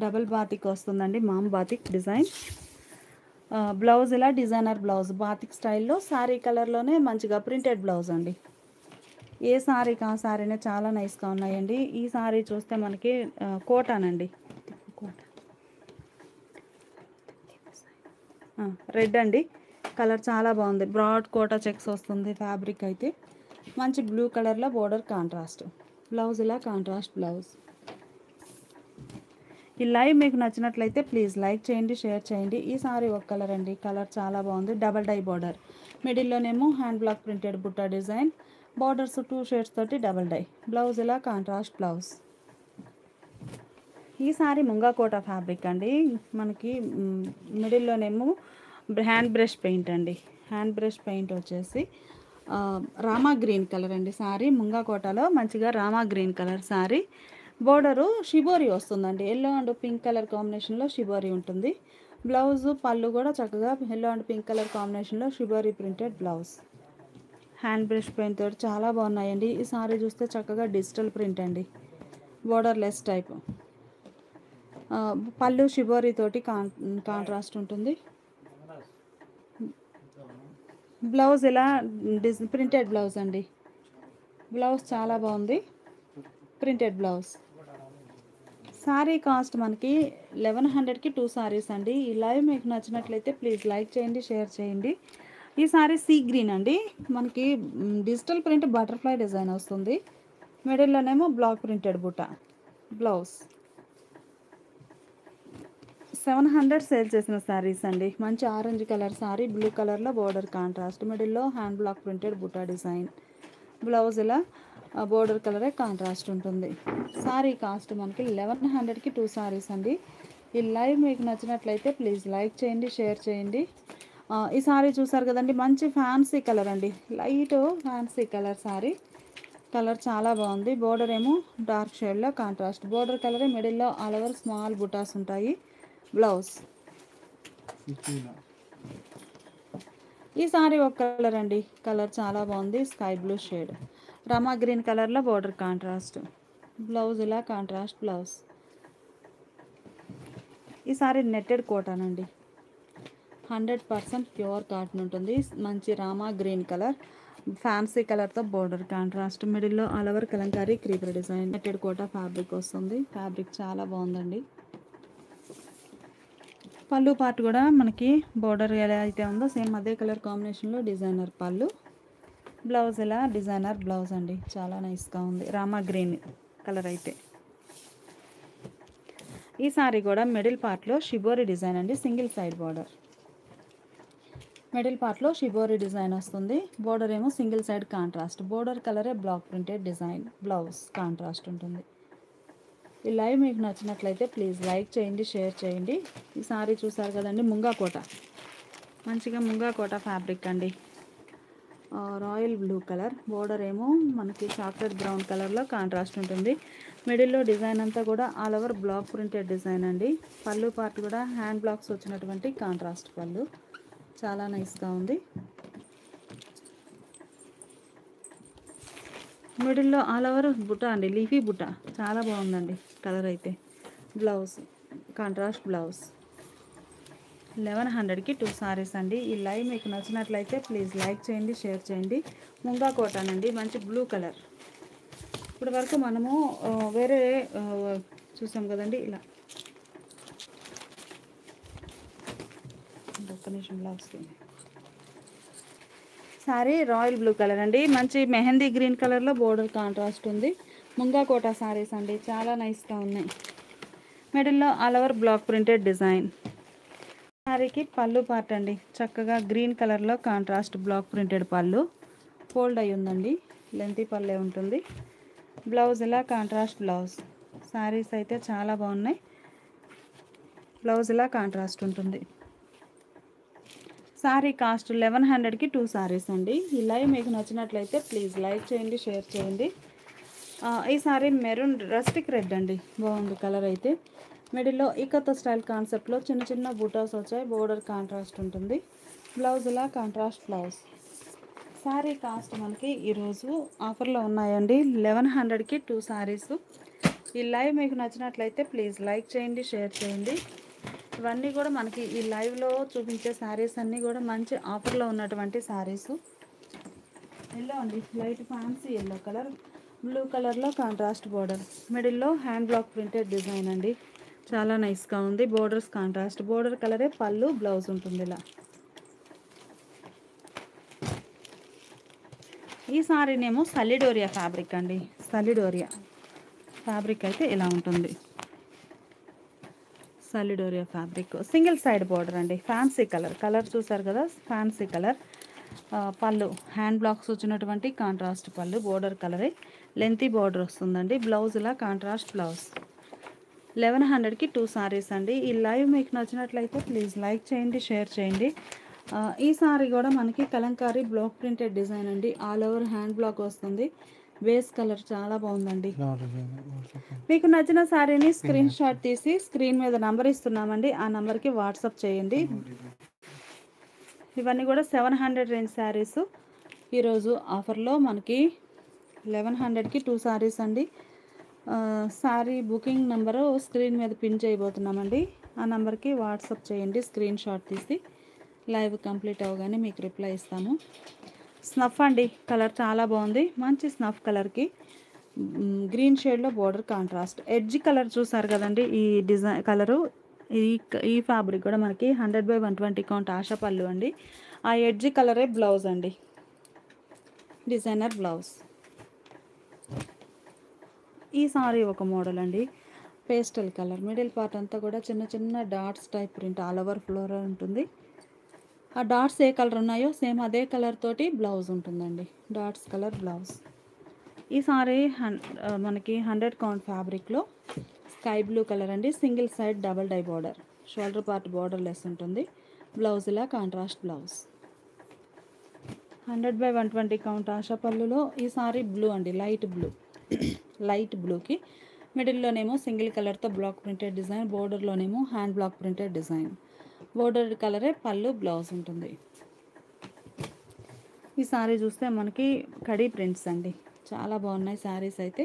డబల్ బాతిక్ వస్తుందండి, మామ్ బాతిక్ డిజైన్. బ్లౌజ్ ఇలా డిజైనర్ బ్లౌజ్, బాతిక్ స్టైల్లో సారీ కలర్లోనే మంచిగా ప్రింటెడ్ బ్లౌజ్ అండి. ఏ సారీకి ఆ సారీనే చాలా నైస్గా ఉన్నాయండి. ఈ సారీ చూస్తే మనకి కోటానండి, రెడ్ అండి, కలర్ చాలా బాగుంది. బ్రాడ్ కోటా చెక్స్ వస్తుంది ఫ్యాబ్రిక్ అయితే, మంచి బ్లూ కలర్లో బోర్డర్ కాంట్రాస్ట్. బ్లౌజ్ ఇలా కాంట్రాస్ట్ బ్లౌజ్. ఈ లైవ్ మీకు నచ్చినట్లయితే ప్లీజ్ లైక్ చేయండి, షేర్ చేయండి. ఈ సారీ ఒక కలర్ అండి, కలర్ చాలా బాగుంది. డబల్ డై బోర్డర్, మిడిల్లోనేమో హ్యాండ్ బ్లాక్ ప్రింటెడ్ బుట్టా డిజైన్, బార్డర్స్ 2 షేడ్స్ తోటి డబల్ డై. బ్లౌజ్ ఇలా కాంట్రాస్ట్ బ్లౌజ్. ఈ సారీ ముంగా కోటా ఫ్యాబ్రిక్ అండి, మనకి మిడిల్లోనేమో హ్యాండ్ బ్రష్ పెయింట్ అండి. హ్యాండ్ బ్రష్ పెయింట్ వచ్చేసి రామా గ్రీన్ కలర్ అండి. సారీ ముంగా కోటాలో మంచిగా Rama green colour sari. Border shibori వస్తుందండి, ఎల్లో అండ్ పింక్ కలర్ కాంబినేషన్లో షిబోరి ఉంటుంది. బ్లౌజ్ పళ్ళు కూడా చక్కగా ఎల్లో అండ్ పింక్ కలర్ కాంబినేషన్లో shibori printed blouse. Hand brush paint తోటి చాలా బాగున్నాయండి. ఈ సారీ చూస్తే చక్కగా డిజిటల్ ప్రింట్ అండి, బోర్డర్లెస్ టైప్. పళ్ళు షిబోరి తోటి కాంట్రాస్ట్ ఉంటుంది. బ్లౌజ్ ఇలా ప్రింటెడ్ బ్లౌజ్ అండి. బ్లౌజ్ చాలా బాగుంది, ప్రింటెడ్ బ్లౌజ్. సారీ కాస్ట్ మనకి 1100కి 2 సారీస్ అండి. ఈ లైవ్ మీకు నచ్చినట్లయితే ప్లీజ్ లైక్ చేయండి, షేర్ చేయండి. ఈ సారీ సీ గ్రీన్ అండి. మనకి డిజిటల్ ప్రింట్ బటర్ఫ్లై డిజైన్ వస్తుంది. మిడిల్లోనేమో బ్లాక్ ప్రింటెడ్ బుట్ట. బ్లౌజ్ 700 సేల్ చేసిన శారీస్ అండి. మంచి ఆరెంజ్ కలర్ సారీ, బ్లూ కలర్లో బోర్డర్ కాంట్రాస్ట్, మిడిల్లో hand block printed buta design. Blouse ఇలా బోర్డర్ కలరే కాంట్రాస్ట్ ఉంటుంది. సారీ కాస్ట్ మనకి 1100కి 2 సారీస్ అండి. ఈ లైవ్ మీకు నచ్చినట్లయితే ప్లీజ్ లైక్ చేయండి, షేర్ చేయండి. ఈ సారీ చూసారు కదండి, మంచి ఫ్యాన్సీ కలర్ అండి, light fancy colour sorry. Colour చాలా బాగుంది. బోర్డర్ ఏమో డార్క్ షేడ్లో కాంట్రాస్ట్, బోర్డర్ కలరే మిడిల్లో ఆల్ ఓవర్ స్మాల్ బుటాస్ ఉంటాయి. బ్లౌజ్ ఈ సారీ ఒక కలర్ అండి, కలర్ చాలా బాగుంది, sky blue shade. Rama green కలర్లో బోర్డర్ కాంట్రాస్ట్, బ్లౌజ్ ఇలా కాంట్రాస్ట్ బ్లౌజ్. ఈ సారీ నెట్టెడ్ కాటన్ అండి, 100% ప్యూర్ కాటన్ ఉంటుంది. మంచి రామా గ్రీన్ కలర్, ఫ్యాన్సీ కలర్తో బోర్డర్ కాంట్రాస్ట్, మిడిల్లో all over Kalamkari creeper design. Netted Kota fabric వస్తుంది. ఫ్యాబ్రిక్ చాలా బాగుందండి. పళ్ళు పార్ట్ కూడా మనకి బోర్డర్ ఎలా అయితే ఉందో సేమ్ అదే కలర్ కాంబినేషన్లో డిజైనర్ పళ్ళు. బ్లౌజ్ ఇలా డిజైనర్ బ్లౌజ్ అండి, చాలా నైస్గా ఉంది. రామా గ్రీన్ కలర్ అయితే. ఈ సారీ కూడా మిడిల్ పార్ట్లో షిబోరి డిజైన్ అండి, సింగిల్ సైడ్ బోర్డర్. మిడిల్ పార్ట్లో షిబోరి డిజైన్ వస్తుంది. బోర్డర్ ఏమో సింగిల్ సైడ్ కాంట్రాస్ట్, బోర్డర్ కలరే block printed design. Blouse contrast ఉంటుంది. ఈ లైవ్ మీకు నచ్చినట్లయితే ప్లీజ్ లైక్ చేయండి, షేర్ చేయండి. ఈ సారీ చూసారు కదండి, ముంగా కోట, మంచిగా ముంగా కోట ఫ్యాబ్రిక్ అండి, రాయల్ బ్లూ కలర్. బోర్డర్ ఏమో మనకి చాక్లెట్ బ్రౌన్ కలర్లో కాంట్రాస్ట్ ఉంటుంది. మిడిల్లో డిజైన్ అంతా కూడా all over block printed design అండి. పళ్ళు పార్ట్ కూడా హ్యాండ్ బ్లాక్స్ వచ్చినటువంటి కాంట్రాస్ట్ పళ్ళు, చాలా నైస్గా ఉంది. మిడిల్లో ఆల్ ఓవర్ బుట్ట అండి, లీఫీ బుట్ట, చాలా బాగుందండి కలర్ అయితే. Blouse contrast blouse. 1100కి 2 సారీస్ అండి. ఈ లైవ్ మీకు నచ్చినట్లయితే ప్లీజ్ లైక్ చేయండి, షేర్ చేయండి. ముంగా కోటాన్ అండి, మంచి బ్లూ కలర్. ఇప్పటి వరకు మనము వేరే చూసాం కదండి, ఇలా ఒక్క నిమిషం blouse sari royal blue colour అండి, మంచి మెహందీ గ్రీన్ కలర్లో బోర్డర్ కాంట్రాస్ట్ ఉంది. ముంగా కోటా సారీస్ అండి, చాలా నైస్గా ఉన్నాయి. మిడిల్లో all over block printed design. సారీకి పళ్ళు పార్ట్ అండి, చక్కగా గ్రీన్ కలర్లో కాంట్రాస్ట్ బ్లాక్ ప్రింటెడ్ పళ్ళు, ఫోల్డ్ అయి ఉందండి, లెంతీ పళ్ళే ఉంటుంది. బ్లౌజ్ ఇలా కాంట్రాస్ట్ బ్లౌజ్. సారీస్ అయితే చాలా బాగున్నాయి. బ్లౌజ్ ఇలా కాంట్రాస్ట్ ఉంటుంది. సారీ కాస్ట్ 1100కి 2 సారీస్ అండి. ఈ లైవ్ మీకు నచ్చినట్లయితే ప్లీజ్ లైక్ చేయండి, షేర్ చేయండి. ఈ సారీ మెరూన్ రస్టిక్ రెడ్ అండి, బాగుంది కలర్ అయితే. మిడిల్లో ఈకతో స్టైల్ కాన్సెప్ట్లో చిన్న చిన్న బూటాస్ వచ్చాయి, బోర్డర్ కాంట్రాస్ట్ ఉంటుంది. బ్లౌజ్ ఇలా కాంట్రాస్ట్ బ్లౌజ్. సారీ కాస్ట్ మనకి ఈరోజు ఆఫర్లో ఉన్నాయండి, 1100కి 2 సారీస్. ఈ లైవ్ మీకు నచ్చినట్లయితే ప్లీజ్ లైక్ చేయండి, షేర్ చేయండి. ఇవన్నీ కూడా మనకి ఈ లైవ్లో చూపించే శారీస్ అన్నీ కూడా మంచి ఆఫర్లో ఉన్నటువంటి శారీస్. ఎల్లో అండి, light fancy yellow colour, blue కలర్లో కాంట్రాస్ట్ బోర్డర్, మిడిల్లో హ్యాండ్ బ్లాక్ ప్రింటెడ్ డిజైన్ అండి, చాలా నైస్గా ఉంది. బోర్డర్స్ కాంట్రాస్ట్, బోర్డర్ కలరే పళ్ళు, బ్లౌజ్ ఉంటుంది ఇలా. ఈ సారీనేమో సలిడోరియా ఫ్యాబ్రిక్ అండి, సలిడోరియా ఫ్యాబ్రిక్ అయితే ఇలా ఉంటుంది. సలిడోరియా ఫ్యాబ్రిక్, సింగిల్ సైడ్ బోర్డర్ అండి, ఫ్యాన్సీ కలర్. కలర్ చూసారు కదా, ఫ్యాన్సీ కలర్. పళ్ళు హ్యాండ్ బ్లాక్స్ వచ్చినటువంటి కాంట్రాస్ట్ పళ్ళు, బోర్డర్ కలరే, లెంతీ బోర్డర్ వస్తుందండి. బ్లౌజ్ ఇలా కాంట్రాస్ట్ బ్లౌజ్. 1100కి 2 సారీస్ అండి. ఈ లైవ్ మీకు నచ్చినట్లయితే ప్లీజ్ లైక్ చేయండి, షేర్ చేయండి. ఈ సారీ కూడా మనకి కలంకారీ బ్లాక్ ప్రింటెడ్ డిజైన్ అండి, ఆల్ ఓవర్ హ్యాండ్ బ్లాక్ వస్తుంది. బేస్ కలర్ చాలా బాగుందండి. ఇలా ఆర్డర్ చేయండి వాట్సాప్. మీకు నచ్చిన శారీని స్క్రీన్ షాట్ తీసి స్క్రీన్ మీద నంబర్ ఇస్తున్నామండి, ఆ నంబర్కి వాట్సాప్ చేయండి. ఇవన్నీ కూడా 700 రేంజ్ శారీస్. ఈరోజు ఆఫర్లో మనకి 1100కి 2 శారీస్ అండి. శారీ బుకింగ్ నెంబరు స్క్రీన్ మీద పిన్ చేయబోతున్నామండి. ఆ నెంబర్కి వాట్సాప్ చేయండి స్క్రీన్ షాట్ తీసి. లైవ్ కంప్లీట్ అవ్వగానే మీకు రిప్లై ఇస్తాము. స్నఫ్ అండి, కలర్ చాలా బాగుంది. మంచి స్నఫ్ కలర్కి గ్రీన్ షేడ్లో బోర్డర్ కాంట్రాస్ట్. ఎడ్జ్ కలర్ చూసారు కదండి, ఈ డిజైన్ కలరు ఈ ఫ్యాబ్రిక్ కూడా మనకి 100/120 కౌంట్ ఆశా పళ్ళు అండి. ఆ ఎడ్జ్ కలరే బ్లౌజ్ అండి, డిజైనర్ బ్లౌజ్. ఈ సారీ ఒక మోడల్ అండి, పేస్టల్ కలర్. మిడిల్ పార్ట్ అంతా కూడా చిన్న చిన్న dots type print, all over floral ఉంటుంది. ఆ డాట్స్ ఏ కలర్ ఉన్నాయో సేమ్ అదే కలర్ తోటి బ్లౌజ్ ఉంటుందండి, డాట్స్ కలర్ బ్లౌజ్. ఈ సారీ మనకి 100 కౌంట్ ఫ్యాబ్రిక్లో స్కై బ్లూ కలర్ అండి. Single side double dye border, shoulder part borderless ఉంటుంది. బ్లౌజ్ ఇలా కాంట్రాస్ట్ బ్లౌజ్. 100/120 కౌంట్ ఆశా పళ్ళులో ఈ సారీ బ్లూ అండి, లైట్ బ్లూ. లైట్ బ్లూకి మిడిల్లోనేమో సింగిల్ కలర్తో బ్లాక్ ప్రింటెడ్ డిజైన్, బోర్డర్లోనేమో hand block printed design. Border కలరే పళ్ళు, బ్లౌజ్ ఉంటుంది. ఈ సారీ చూస్తే మనకి కడీ ప్రింట్స్ అండి, చాలా బాగున్నాయి శారీస్ అయితే.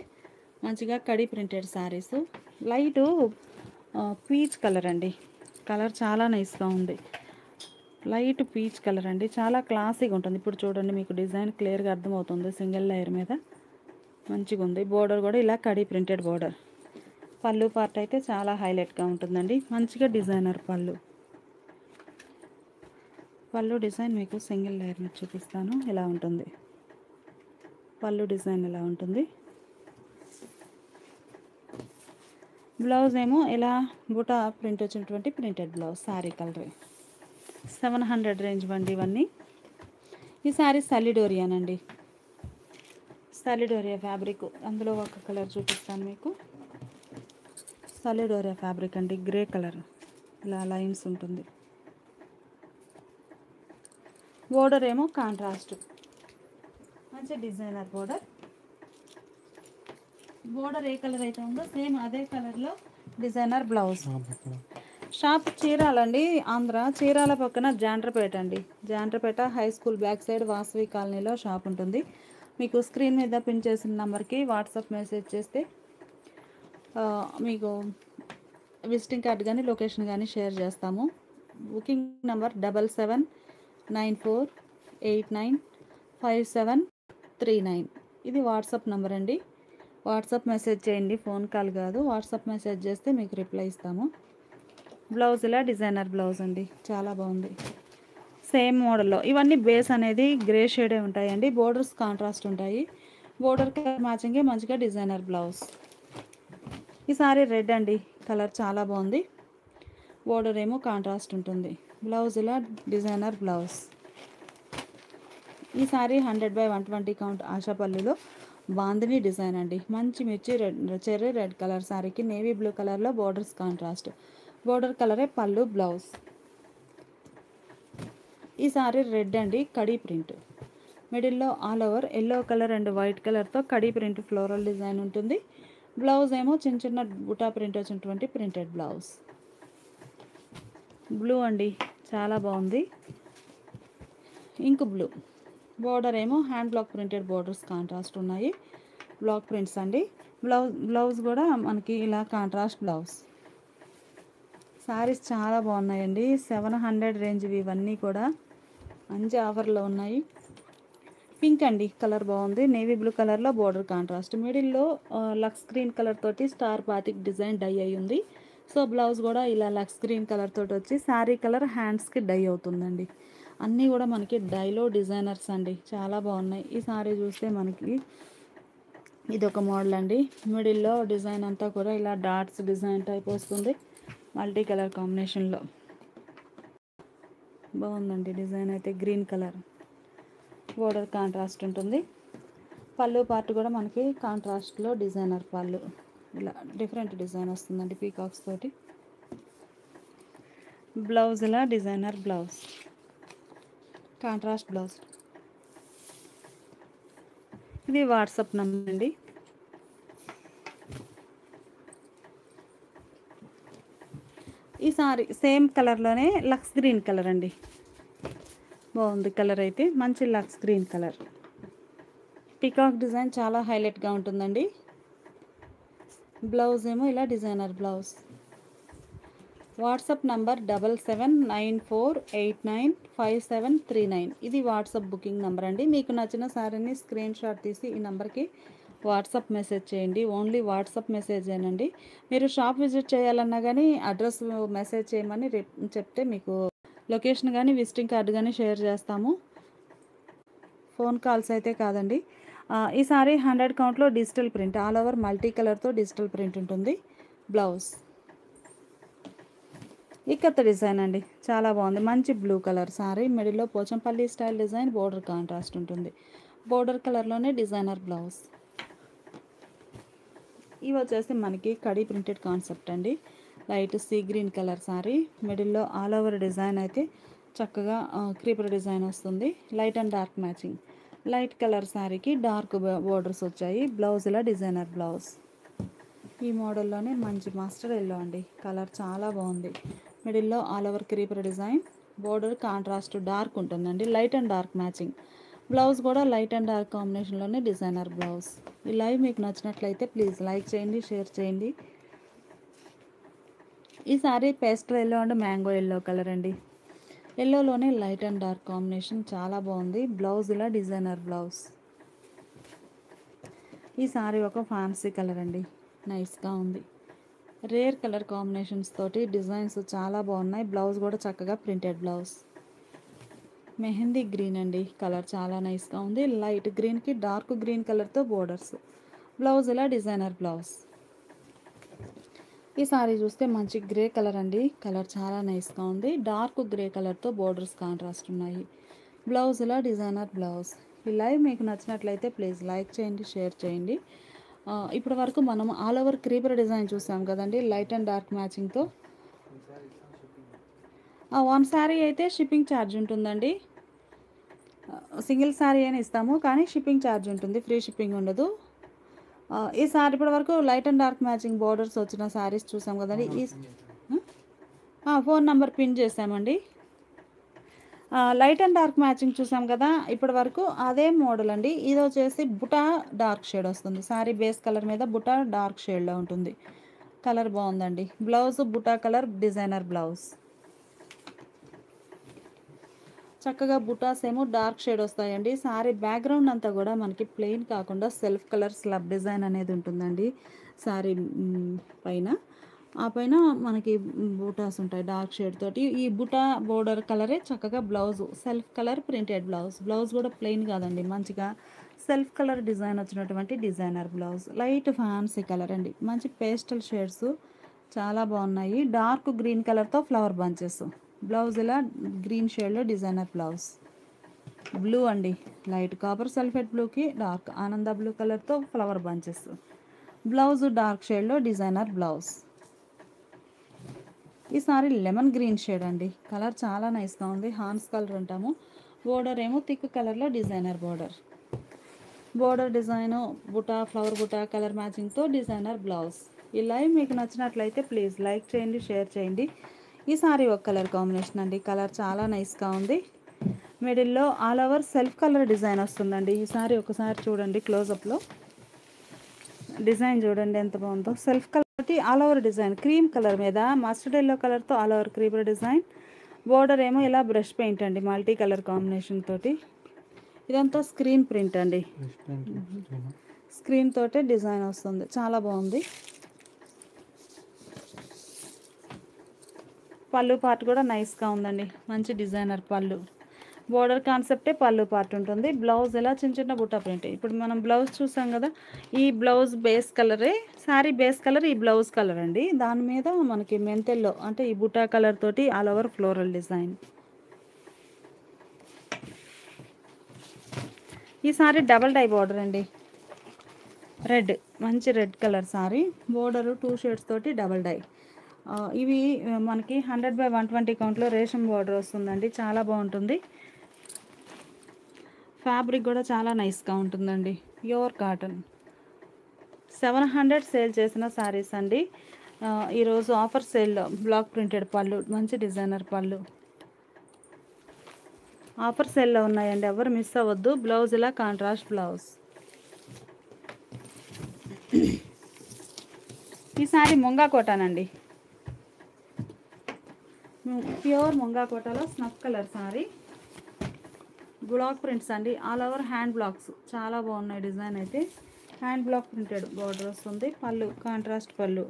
మంచిగా khadi printed saris. Light peach colour అండి, కలర్ చాలా నైస్గా ఉంది. లైట్ పీచ్ కలర్ అండి, చాలా క్లాసీగా ఉంటుంది. ఇప్పుడు చూడండి, మీకు డిజైన్ క్లియర్గా అర్థమవుతుంది. సింగిల్ లేయర్ మీద మంచిగా ఉంది. బోర్డర్ కూడా ఇలా కడీ ప్రింటెడ్ బోర్డర్. పళ్ళు పార్ట్ అయితే చాలా హైలైట్గా ఉంటుందండి, మంచిగా డిజైనర్ పళ్ళు. పళ్ళు డిజైన్ మీకు సింగిల్ లేయర్ మీద చూపిస్తాను, ఇలా ఉంటుంది. పళ్ళు డిజైన్ ఇలా ఉంటుంది. బ్లౌజ్ ఏమో ఇలా బుటా ప్రింట్ వచ్చినటువంటి printed blouse. Sari colour 700 range అండి ఇవన్నీ. ఈ శారీ సలిడోరియాన్ అండి, సలిడోరియా ఫ్యాబ్రిక్. అందులో ఒక కలర్ చూపిస్తాను మీకు. సలిడోరియా ఫ్యాబ్రిక్ అండి, గ్రే కలర్, ఇలా లైన్స్ ఉంటుంది. బోర్డర్ ఏమో కాంట్రాస్ట్, మంచి డిజైనర్ బోర్డర్. బోర్డర్ ఏ కలర్ అయితే ఉందో సేమ్ అదే కలర్లో డిజైనర్ బ్లౌజ్. షాప్ చీరాలండి, ఆంధ్ర. చీరాల పక్కన జాండ్రపేట అండి, Jandrapeta high school back side Vasavi కాలనీలో షాప్ ఉంటుంది. మీకు స్క్రీన్ మీద పిన్ చేసిన నెంబర్కి వాట్సాప్ మెసేజ్ చేస్తే మీకు విజిటింగ్ కార్డ్ కానీ లొకేషన్ కానీ షేర్ చేస్తాము. Booking number 7794895739. ఇది వాట్సాప్ నెంబర్ అండి. వాట్సాప్ మెసేజ్ చేయండి, ఫోన్ కాల్ కాదు. వాట్సాప్ మెసేజ్ చేస్తే మీకు రిప్లై ఇస్తాము. బ్లౌజ్ ఇలా డిజైనర్ బ్లౌజ్ అండి, చాలా బాగుంది. సేమ్ మోడల్లో ఇవన్నీ బేస్ అనేది గ్రే షేడే ఉంటాయండి. బోర్డర్స్ కాంట్రాస్ట్ ఉంటాయి. బోర్డర్ కలర్ మ్యాచింగే మంచిగా డిజైనర్ బ్లౌజ్. ఈ సారీ రెడ్ అండి, కలర్ చాలా బాగుంది. బోర్డర్ ఏమో కాంట్రాస్ట్ ఉంటుంది. బ్లౌజ్ ఇలా డిజైనర్ బ్లౌజ్. ఈ సారీ 100/120 కౌంట్ ఆశా పళ్ళులో బాందిని డిజైన్ అండి. మంచి మిర్చి రెడ్, చెర్రీ రెడ్ కలర్ శారీకి నేవీ బ్లూ కలర్లో బోర్డర్స్ కాంట్రాస్ట్. బోర్డర్ కలరే పళ్ళు, బ్లౌజ్. ఈ సారీ రెడ్ అండి, కడీ ప్రింట్. మిడిల్లో all over yellow colour and white కలర్తో కడీ ప్రింట్ ఫ్లోరల్ డిజైన్ ఉంటుంది. బ్లౌజ్ ఏమో చిన్న చిన్న బుటా ప్రింట్ వచ్చినటువంటి ప్రింటెడ్ బ్లౌజ్. బ్లూ అండి, చాలా బాగుంది. Ink blue. బోర్డర్ ఏమో hand block printed borders contrast ఉన్నాయి. బ్లాక్ ప్రింట్స్ అండి. బ్లౌజ్ కూడా మనకి ఇలా కాంట్రాస్ట్ బ్లౌజ్. శారీస్ చాలా బాగున్నాయండి. 700 రేంజ్ ఇవన్నీ కూడా మంచి ఆఫర్లో ఉన్నాయి. పింక్ అండి, కలర్ బాగుంది. నేవీ బ్లూ కలర్లో బోర్డర్ కాంట్రాస్ట్. మిడిల్లో లక్స్ గ్రీన్ కలర్ తోటి స్టార్ బాతిక్ డిజైన్ డై అయి ఉంది. సో బ్లౌజ్ కూడా ఇలా లక్స్ గ్రీన్ కలర్ తోటి వచ్చి శారీ కలర్ హ్యాండ్స్కి డై అవుతుందండి. అన్నీ కూడా మనకి డైలో డిజైనర్స్ అండి, చాలా బాగున్నాయి. ఈ సారీ చూస్తే మనకి ఇది ఒక మోడల్ అండి. మిడిల్లో డిజైన్ అంతా కూడా ఇలా డాట్స్ డిజైన్ టైప్ వస్తుంది, మల్టీ కలర్ కాంబినేషన్లో బాగుందండి. డిజైన్ అయితే గ్రీన్ కలర్. బోర్డర్ కాంట్రాస్ట్ ఉంటుంది. పళ్ళు పార్ట్ కూడా మనకి కాంట్రాస్ట్లో డిజైనర్ పళ్ళు, ఇలా డిఫరెంట్ డిజైన్ వస్తుందండి పీకాక్స్ తోటి. బ్లౌజ్ ఇలా డిజైనర్ బ్లౌజ్, కాంట్రాస్ట్ బ్లౌజ్. ఇది వాట్సాప్ నెంబర్ అండి. ఈ సారీ సేమ్ కలర్లోనే లక్స్ గ్రీన్ కలర్ అండి. బాగుంది కలర్ అయితే, మంచి lux green colour. Peacock design చాలా హైలైట్గా ఉంటుందండి. బ్లౌజ్ ఏమో ఇలా డిజైనర్ బ్లౌజ్. WhatsApp number 7794895739. ఇది వాట్సాప్ బుకింగ్ నెంబర్ అండి. మీకు నచ్చిన శారీని స్క్రీన్ షాట్ తీసి ఈ నెంబర్కి వాట్సాప్ మెసేజ్ చేయండి. ఓన్లీ వాట్సాప్ మెసేజేనండి. మీరు షాప్ విజిట్ చేయాలన్నా కానీ అడ్రస్ మెసేజ్ చేయమని చెప్తే మీకు లొకేషన్ కానీ విజిటింగ్ కార్డు కానీ షేర్ చేస్తాము. ఫోన్ కాల్స్ అయితే కాదండి. ఈ సారీ 100 కౌంట్లో digital print, all over multi కలర్తో డిజిటల్ ప్రింట్ ఉంటుంది. బ్లౌజ్ ఇక్కత్త డిజైన్ అండి, చాలా బాగుంది. మంచి బ్లూ కలర్ సారీ, మిడిల్లో Pochampally style design, border contrast ఉంటుంది. బోర్డర్ కలర్లోనే డిజైనర్ బ్లౌజ్. ఇవి వచ్చేసి మనకి కడీ ప్రింటెడ్ కాన్సెప్ట్ అండి. Light sea green colour sari, మిడిల్లో ఆల్ ఓవర్ డిజైన్ అయితే చక్కగా క్రీపర్ డిజైన్ వస్తుంది. Light and dark matching. Light colour శారీకి డార్క్ బోర్డర్స్ వచ్చాయి. బ్లౌజ్ ఇలా డిజైనర్ బ్లౌజ్. ఈ మోడల్లోనే మంచి మాస్టర్ ఎల్లో అండి, కలర్ చాలా బాగుంది. మిడిల్లో all over creeper design, border contrast dark ఉంటుందండి. Light and dark matching. Blouse కూడా లైట్ అండ్ డార్క్ కాంబినేషన్లోనే డిజైనర్ బ్లౌజ్. ఈ లైవ్ మీకు నచ్చినట్లయితే ప్లీజ్ లైక్ చేయండి, షేర్ చేయండి. ఈ sari pastel yellow and mango yellow colour అండి. ఎల్లోలోనే లైట్ అండ్ డార్క్ కాంబినేషన్ చాలా బాగుంది. బ్లౌజ్ ఇలా డిజైనర్ బ్లౌజ్. ఈ సారీ ఒక ఫ్యాన్సీ కలర్ అండి, నైస్గా ఉంది. రేర్ కలర్ కాంబినేషన్స్ తోటి డిజైన్స్ చాలా బాగున్నాయి. బ్లౌజ్ కూడా చక్కగా ప్రింటెడ్ బ్లౌజ్. మెహందీ గ్రీన్ అండి, కలర్ చాలా నైస్గా ఉంది. లైట్ గ్రీన్కి డార్క్ గ్రీన్ కలర్తో బోర్డర్స్. బ్లౌజ్ ఇలా డిజైనర్ బ్లౌజ్. ఈ సారీ చూస్తే మంచి గ్రే కలర్ అండి, కలర్ చాలా నైస్గా ఉంది. డార్క్ గ్రే కలర్తో బోర్డర్స్ కాంట్రాస్ట్ ఉన్నాయి. బ్లౌజ్ ఇలా డిజైనర్ బ్లౌజ్. ఈ లైవ్ మీకు నచ్చినట్లయితే ప్లీజ్ లైక్ చేయండి, షేర్ చేయండి. ఇప్పటి వరకు మనం ఆల్ ఓవర్ క్రీపర్ డిజైన్ చూసాం కదండి, లైట్ అండ్ డార్క్ మ్యాచింగ్తో. వన్ శారీ అయితే షిప్పింగ్ ఛార్జ్ ఉంటుందండి. సింగిల్ శారీ అయినా ఇస్తాము, కానీ షిప్పింగ్ ఛార్జ్ ఉంటుంది, ఫ్రీ షిప్పింగ్ ఉండదు. ఈ సారీ ఇప్పటి వరకు light and dark matching borders వచ్చిన శారీస్ చూసాం కదండి. ఫోన్ నెంబర్ పిన్ చేసామండి. లైట్ అండ్ డార్క్ మ్యాచింగ్ చూసాం కదా ఇప్పటి వరకు, అదే మోడల్ అండి. ఇది వచ్చేసి బుటా డార్క్ షేడ్ వస్తుంది. శారీ బేస్ కలర్ మీద బుటా డార్క్ షేడ్లో ఉంటుంది. కలర్ బాగుందండి. బ్లౌజ్ బుటా కలర్ డిజైనర్ బ్లౌజ్. చక్కగా బుటాస్ ఏమో డార్క్ షేడ్ వస్తాయండి. శారీ బ్యాక్గ్రౌండ్ అంతా కూడా మనకి ప్లెయిన్ కాకుండా సెల్ఫ్ కలర్ స్లబ్ డిజైన్ అనేది ఉంటుందండి శారీ పైన. ఆ పైన మనకి బూటాస్ ఉంటాయి డార్క్ షేడ్ తోటి. ఈ బుటా బోర్డర్ కలరే చక్కగా blouse, self colour printed blouse. Blouse కూడా ప్లెయిన్ కాదండి, మంచిగా సెల్ఫ్ కలర్ డిజైన్ వచ్చినటువంటి designer blouse. Light fancy colour అండి, మంచి పేస్టల్ షేడ్స్ చాలా బాగున్నాయి. డార్క్ గ్రీన్ కలర్తో ఫ్లవర్ బంచెస్. బ్లౌజ్ ఇలా గ్రీన్ షేడ్లో డిజైనర్ బ్లౌజ్. బ్లూ అండి, లైట్ కాపర్ సల్ఫేట్ బ్లూకి డార్క్ ఆనంద బ్లూ కలర్తో ఫ్లవర్ బంచెస్. బ్లౌజ్ డార్క్ షేడ్లో డిజైనర్ బ్లౌజ్. ఈ సారీ లెమన్ గ్రీన్ షేడ్ అండి, కలర్ చాలా నైస్గా ఉంది. హాన్స్ కలర్ అంటాము. బోర్డర్ ఏమో థిక్ కలర్లో డిజైనర్ బోర్డర్. బోర్డర్ డిజైను బుటా ఫ్లవర్ బుటా కలర్ మ్యాచింగ్తో డిజైనర్ బ్లౌజ్. ఈ లైవ్ మీకు నచ్చినట్లయితే ప్లీజ్ లైక్ చేయండి, షేర్ చేయండి. ఈ సారీ ఒక కలర్ కాంబినేషన్ అండి, కలర్ చాలా నైస్గా ఉంది. మిడిల్లో all over self colour design వస్తుందండి. ఈ సారీ ఒకసారి చూడండి క్లోజప్లో. డిజైన్ చూడండి ఎంత బాగుందో. సెల్ఫ్ కలర్ తోటి all over design, cream colour మీద మస్టర్డ్ ఎల్లో కలర్తో all over creeper design. Border ఏమో ఇలా బ్రష్ పెయింట్ అండి, మల్టీ కలర్ కాంబినేషన్ తోటి. ఇదంతా స్క్రీన్ ప్రింట్ అండి, స్క్రీన్ తోటే డిజైన్ వస్తుంది, చాలా బాగుంది. పళ్ళు పార్ట్ కూడా నైస్గా ఉందండి, మంచి డిజైనర్ పళ్ళు. బోర్డర్ కాన్సెప్టే పళ్ళు పార్ట్ ఉంటుంది. బ్లౌజ్ ఇలా చిన్న చిన్న బుట్ట ప్రింట్. ఇప్పుడు మనం బ్లౌజ్ చూసాం కదా, ఈ బ్లౌజ్ బేస్ కలరే, శారీ బేస్ కలర్ ఈ బ్లౌజ్ కలర్ అండి. దాని మీద మనకి మెంతెల్లో అంటే ఈ బుట్టా కలర్ తోటి ఆల్ ఓవర్ ఫ్లోరల్ డిజైన్. ఈ సారీ డబల్ డై బోర్డర్ అండి, రెడ్, మంచి red colour sari. Border 2 shades తోటి డబల్ డై. ఇవి మనకి 100/120 కౌంట్లో రేషం బోర్డర్ వస్తుందండి, చాలా బాగుంటుంది. ఫ్యాబ్రిక్ కూడా చాలా నైస్గా ఉంటుందండి. Pure cotton. 700 సేల్ చేసిన శారీస్ అండి. ఈరోజు ఆఫర్ సేల్లో బ్లాక్ ప్రింటెడ్ పళ్ళు, మంచి డిజైనర్ పళ్ళు ఆఫర్ సేల్లో ఉన్నాయండి. ఎవరు మిస్ అవ్వద్దు. బ్లౌజ్ ఇలా కాంట్రాస్ట్ బ్లౌజ్. ఈ సారీ ముంగా కోటానండి. ప్యూర్ ముంగా కోటాలో snuff colour sorry. Black prints అండి. ఆల్ ఓవర్ హ్యాండ్ బ్లాక్స్ చాలా బాగున్నాయి. డిజైన్ అయితే హ్యాండ్ బ్లాక్ ప్రింటెడ్ బార్డర్ వస్తుంది. పళ్ళు కాంట్రాస్ట్ పళ్ళు,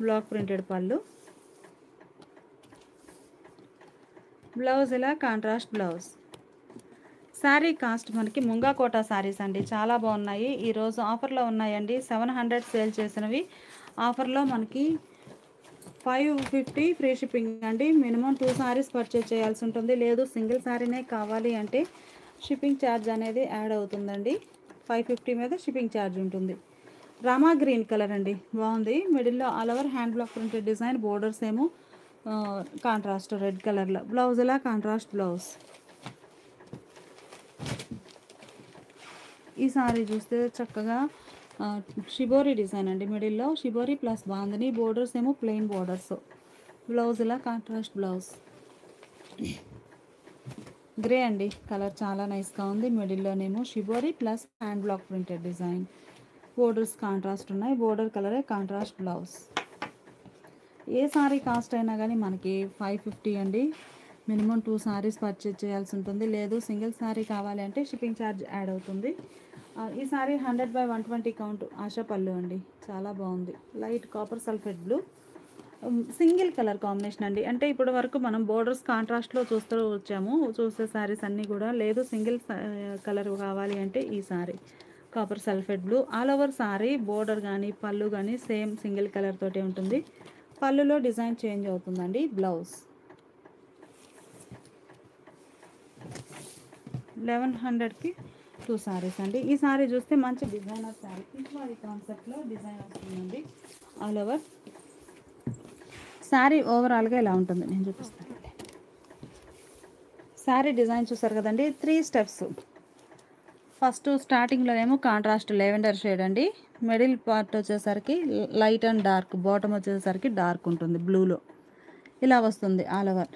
బ్లాక్ ప్రింటెడ్ పళ్ళు. బ్లౌజ్ ఇలా కాంట్రాస్ట్ బ్లౌజ్. శారీ కాస్ట్ మనకి ముంగా కోటా శారీస్ అండి. చాలా బాగున్నాయి. ఈరోజు ఆఫర్లో ఉన్నాయండి. 700 సేల్ చేసినవి ఆఫర్లో మనకి 550 ఫ్రీ షిప్పింగ్ అండి. మినిమం 2 శారీస్ పర్చేజ్ చేయాల్సి ఉంటుంది. లేదు సింగిల్ శారీనే కావాలి అంటే షిప్పింగ్ ఛార్జ్ అనేది యాడ్ అవుతుందండి. 550 మీద షిప్పింగ్ ఛార్జ్ ఉంటుంది. రామా గ్రీన్ కలర్ అండి, బాగుంది. మిడిల్లో all over hand block printed design. Borders ఏమో కాంట్రాస్ట్ రెడ్ కలర్లో. బ్లౌజ్ ఇలా కాంట్రాస్ట్ బ్లౌజ్. ఈ సారీ చూస్తే చక్కగా షిబోరి డిజైన్ అండి. మిడిల్లో షిబోరి ప్లస్ బాందని. బోర్డర్స్ ఏమో ప్లెయిన్ బోర్డర్స్. బ్లౌజ్ ఇలా కాంట్రాస్ట్ బ్లౌజ్. గ్రే అండి, కలర్ చాలా నైస్గా ఉంది. మిడిల్లోనేమో shibori plus hand block printed design. Borders contrast ఉన్నాయి. బోర్డర్ కలరే కాంట్రాస్ట్ బ్లౌజ్. ఏ సారీ కాస్ట్ అయినా కానీ మనకి 550 అండి. మినిమం 2 సారీస్ పర్చేజ్ చేయాల్సి ఉంటుంది. లేదు సింగిల్ సారీ కావాలి అంటే షిప్పింగ్ ఛార్జ్ యాడ్ అవుతుంది. ఈ సారీ 100/120 కౌంట్ ఆశా పళ్ళు అండి. చాలా బాగుంది. Light copper sulphate blue, single colour combination అండి. అంటే ఇప్పటి వరకు మనం బోర్డర్స్ కాంట్రాస్ట్లో చూస్తూ వచ్చాము. చూసే శారీస్ అన్నీ కూడా. లేదు సింగిల్ కలర్ కావాలి అంటే ఈ sorry copper sulphate blue. All over sorry border కానీ పళ్ళు కానీ సేమ్ సింగిల్ కలర్ తోటే ఉంటుంది. పళ్ళులో డిజైన్ చేంజ్ అవుతుందండి. బ్లౌజ్ 1100కి 2 సారీస్ అండి. ఈ సారీ చూస్తే మంచి డిజైనర్ సారీ. పింక్వారీ కాన్సెప్ట్లో డిజైన్ వస్తుందండి. ఆల్ ఓవర్ శారీ ఓవరాల్గా ఇలా ఉంటుంది. నేను చూపిస్తాను. శారీ డిజైన్ చూసారు కదండి. 3 స్టెప్స్. ఫస్ట్ స్టార్టింగ్లోనేమో కాంట్రాస్ట్ లెవెండర్ షేడ్ అండి. మిడిల్ పార్ట్ వచ్చేసరికి లైట్ అండ్ డార్క్. బాటమ్ వచ్చేసరికి డార్క్ ఉంటుంది బ్లూలో. ఇలా వస్తుంది ఆల్ ఓవర్.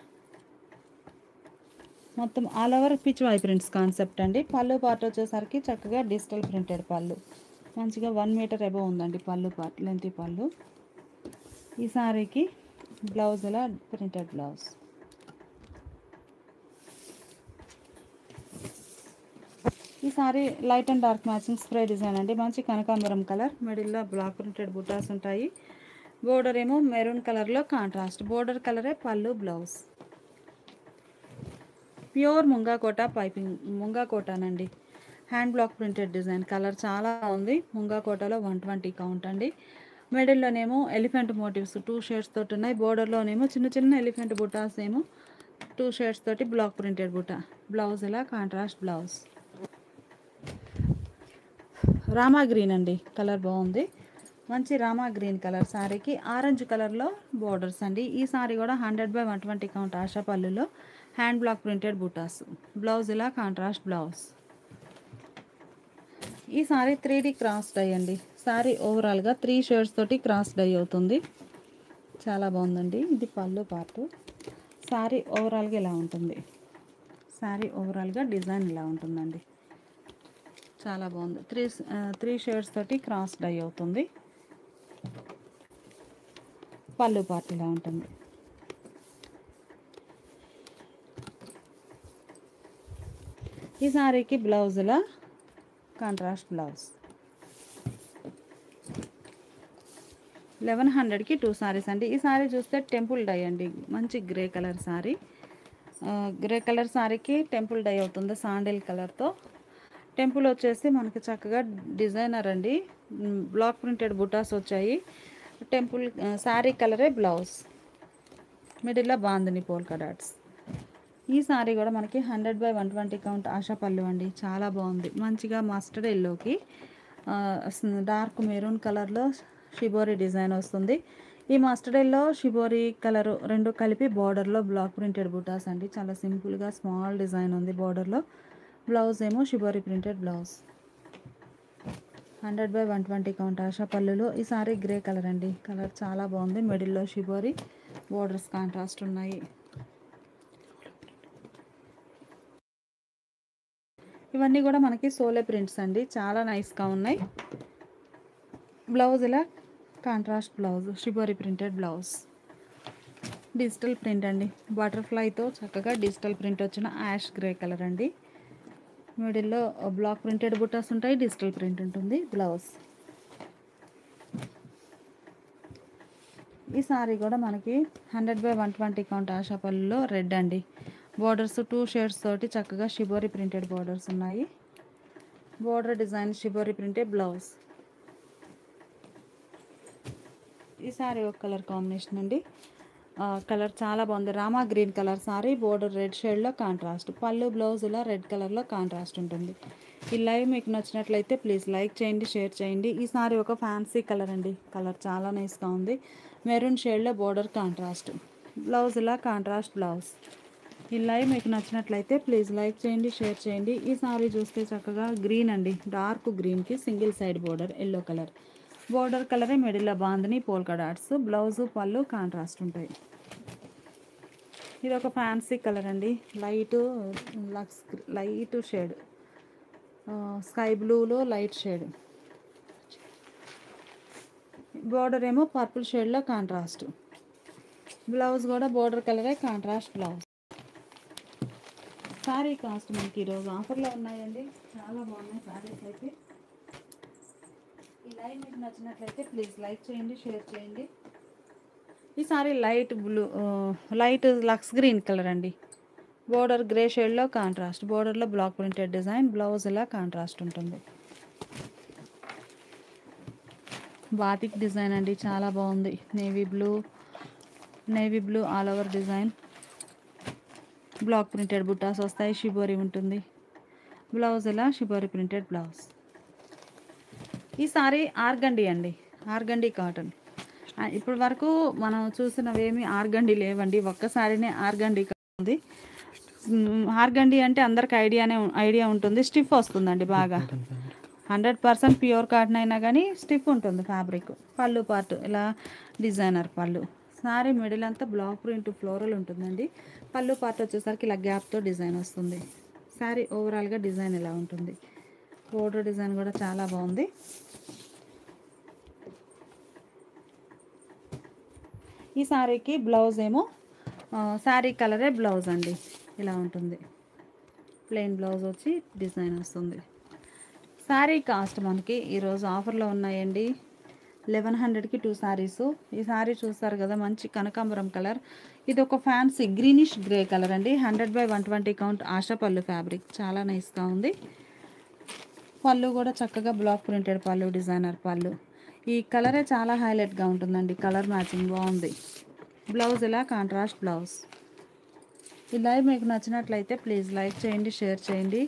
మొత్తం all over pitch why prints concept అండి. పళ్ళు పార్ట్ వచ్చేసరికి చక్కగా డిజిటల్ ప్రింటెడ్ పళ్ళు. మంచిగా 1 మీటర్ అబవ్ ఉందండి పళ్ళు పార్ట్, లెంతీ పళ్ళు. ఈ సారీకి బ్లౌజ్ ఇలా ప్రింటెడ్ బ్లౌజ్. ఈ sari light and dark matching spray design అండి. మంచి కనకాంబరం కలర్. మిడిల్లో బ్లాక్ ప్రింటెడ్ బుటాస్ ఉంటాయి. బోర్డర్ ఏమో మెరూన్ కలర్లో కాంట్రాస్ట్. బోర్డర్ కలరే పళ్ళు, బ్లౌజ్. ప్యూర్ ముంగా కోటా పైపింగ్. ముంగా కోటానండి. Hand block printed design. Colour చాలా ఉంది. ముంగా కోటాలో 120 కౌంట్ అండి. మిడిల్లోనేమో ఎలిఫెంట్ మోటివ్స్ 2 షేడ్స్ తోటి ఉన్నాయి. బోర్డర్లోనేమో చిన్న చిన్న ఎలిఫెంట్ బుటాస్ ఏమో 2 షేడ్స్ తోటి బ్లాక్ ప్రింటెడ్ బుటా. బ్లౌజ్ ఇలా కాంట్రాస్ట్ బ్లౌజ్. రామా గ్రీన్ అండి, కలర్ బాగుంది. మంచి రామా గ్రీన్ కలర్ శారీకి ఆరెంజ్ కలర్లో బోర్డర్స్ అండి. ఈ సారీ కూడా 100/120 కౌంట్ ఆశా పళ్ళులో హ్యాండ్ బ్లాక్ ప్రింటెడ్ బుటాస్. బ్లౌజ్ ఇలా కాంట్రాస్ట్ బ్లౌజ్. ఈ సారీ 3D క్రాస్ డై అండి. సారీ ఓవరాల్గా 3 షేడ్స్ తోటి క్రాస్ డై అవుతుంది. చాలా బాగుందండి. ఇది పళ్ళు పార్ట్. సారీ ఓవరాల్గా ఇలా ఉంటుంది. సారీ ఓవరాల్గా డిజైన్ ఇలా ఉంటుందండి. చాలా బాగుంది. 3 షేడ్స్ తోటి క్రాస్ డై అవుతుంది. పళ్ళు పార్ట్ ఇలా ఉంటుంది. ఈ సారీకి బ్లౌజుల కాంట్రాస్ట్ బ్లౌజ్. 1100కి 2 సారీస్ అండి. ఈ సారీ చూస్తే టెంపుల్ డై అండి. మంచి grey colour sari. Grey colour సారీకి టెంపుల్ డై అవుతుంది శాండిల్ కలర్తో. టెంపుల్ వచ్చేసి మనకి చక్కగా డిజైనర్ అండి. బ్లాక్ ప్రింటెడ్ బుటాస్ వచ్చాయి. టెంపుల్ శారీ కలరే బ్లౌజ్. మిడిల్లో బాందని పోల్కా డాట్స్. ఈ సారీ కూడా మనకి 100/120 కౌంట్ ఆశా పళ్ళు అండి. చాలా బాగుంది. మంచిగా మస్టర్డ్ ఎల్లోకి డార్క్ మెరూన్ కలర్లో షిబోరి డిజైన్ వస్తుంది. ఈ మస్టర్డ్ ఎల్లో షిబోరి కలర్ రెండు కలిపి బార్డర్లో బ్లాక్ ప్రింటెడ్ బుటాస్ అండి. చాలా సింపుల్గా స్మాల్ డిజైన్ ఉంది బార్డర్లో. బ్లౌజ్ ఏమో షిబోరి ప్రింటెడ్ బ్లౌజ్. 100/120 కౌంట్ ఆశా పళ్ళులో. ఈ సారీ గ్రే కలర్ అండి. కలర్ చాలా బాగుంది. మిడిల్లో షిబోరి బోర్డర్స్ కాంట్రాస్ట్ ఉన్నాయి. ఇవన్నీ కూడా మనకి సోలే ప్రింట్స్ అండి. చాలా నైస్గా ఉన్నాయి. బ్లౌజ్ ఇలా contrast blouse, shibori printed blouse. Digital print అండి. బటర్ఫ్లైతో చక్కగా డిజిటల్ ప్రింట్ వచ్చిన యాష్ గ్రే కలర్ అండి. మిడిల్లో బ్లాక్ ప్రింటెడ్ బుట్టాస్ ఉంటాయి. డిజిటల్ ప్రింట్ ఉంటుంది. బ్లౌజ్. ఈ సారీ కూడా మనకి 100/120 కౌంట్ ఆశా పళ్ళులో రెడ్ అండి. బోర్డర్స్ 2 షేడ్స్ తోటి చక్కగా షిబోరి ప్రింటెడ్ బోర్డర్స్ ఉన్నాయి. Border design shibori printed blouse. ఈ సారీ ఒక కలర్ కాంబినేషన్ అండి. కలర్ చాలా బాగుంది. Rama green colour sorry, border red షేడ్లో కాంట్రాస్ట్. పళ్ళు బ్లౌజ్ ఇలా రెడ్ కలర్లో కాంట్రాస్ట్ ఉంటుంది. ఈ లైవ్ మీకు నచ్చినట్లయితే ప్లీజ్ లైక్ చేయండి, షేర్ చేయండి. ఈ సారీ ఒక ఫ్యాన్సీ కలర్ అండి. కలర్ చాలా నైస్గా ఉంది. మెరూన్ షేడ్లో బోర్డర్ కాంట్రాస్ట్. బ్లౌజ్ ఇలా కాంట్రాస్ట్ బ్లౌజ్. ఈ లైవ్ మీకు నచ్చినట్లయితే ప్లీజ్ లైక్ చేయండి, షేర్ చేయండి. ఈ సారీ చూస్తే చక్కగా గ్రీన్ అండి. డార్క్ గ్రీన్కి single side border yellow colour. Border కలరే మిడిల్లో బాందని పోల్కా డాట్స్. బ్లౌజు పళ్ళు కాంట్రాస్ట్ ఉంటాయి. ఇది ఒక ఫ్యాన్సీ కలర్ అండి. లైట్ షేడ్, స్కై బ్లూలో లైట్ షేడ్. బోర్డర్ ఏమో పర్పుల్ షేడ్లో కాంట్రాస్ట్. బ్లౌజ్ కూడా బోర్డర్ కలరే కాంట్రాస్ట్ బ్లౌజ్. సారీ కాస్ట్ మనకి ఈరోజు ఆఫర్లో ఉన్నాయండి. చాలా బాగున్నాయి సారీస్ అయితే. ఈ లైవ్ మీకు నచ్చినట్లయితే ప్లీజ్ లైక్ చేయండి, షేర్ చేయండి. ఈ sari light Lux green colour అండి. బోర్డర్ గ్రే షేడ్లో కాంట్రాస్ట్. బోర్డర్లో బ్లాక్ ప్రింటెడ్ డిజైన్. బ్లౌజ్ ఇలా కాంట్రాస్ట్ ఉంటుంది. బాటిక్ డిజైన్ అండి. చాలా బాగుంది. Navy blue all over design. Block printed బుట్టాస్ వస్తాయి. షిబోరి ఉంటుంది. బ్లౌజ్ ఇలా షిబోరి ప్రింటెడ్ బ్లౌజ్. ఈ సారీ ఆర్గండి అండి. Organdy cotton. ఇప్పటి వరకు మనం చూసినవేమి ఆర్గండి లేవండి. ఒక్కసారినే ఆర్గండి ఉంది. ఆర్గండి అంటే అందరికి ఐడియా ఉంటుంది. స్టిఫ్ వస్తుందండి బాగా. 100% ప్యూర్ కాటన్ అయినా కానీ స్టిఫ్ ఉంటుంది ఫ్యాబ్రిక్. పళ్ళు పార్ట్ ఇలా డిజైనర్ పళ్ళు. సారీ మిడిల్ అంతా బ్లాక్ ప్రింట్ ఫ్లోరల్ ఉంటుందండి. పళ్ళు పార్ట్ వచ్చేసరికి ఇలా గ్యాప్తో డిజైన్ వస్తుంది. సారీ ఓవరాల్గా డిజైన్ ఇలా ఉంటుంది. బోర్డర్ డిజైన్ కూడా చాలా బాగుంది. ఈ సారీకి బ్లౌజ్ ఏమో సారీ కలరే బ్లౌజ్ అండి. ఇలా ఉంటుంది. ప్లెయిన్ బ్లౌజ్ వచ్చి డిజైన్ వస్తుంది. సారీ కాస్ట్ మనకి ఈరోజు ఆఫర్లో ఉన్నాయండి. 1100కి 2 సారీస్. ఈ సారీ చూస్తారు కదా, మంచి కనకాంబరం కలర్. ఇది ఒక ఫ్యాన్సీ గ్రీనిష్ గ్రే కలర్ అండి. 100/120 కౌంట్ ఆశా పళ్ళు ఫ్యాబ్రిక్. చాలా నైస్గా ఉంది. పళ్ళు కూడా చక్కగా బ్లాక్ ప్రింటెడ్ పళ్ళు, డిజైనర్ పళ్ళు. ఈ కలరే చాలా హైలైట్గా ఉంటుందండి. కలర్ మ్యాచింగ్ బాగుంది. బ్లౌజ్ ఇలా కాంట్రాస్ట్ బ్లౌజ్. ఈ లైవ్ మీకు నచ్చినట్లయితే ప్లీజ్ లైక్ చేయండి, షేర్ చేయండి.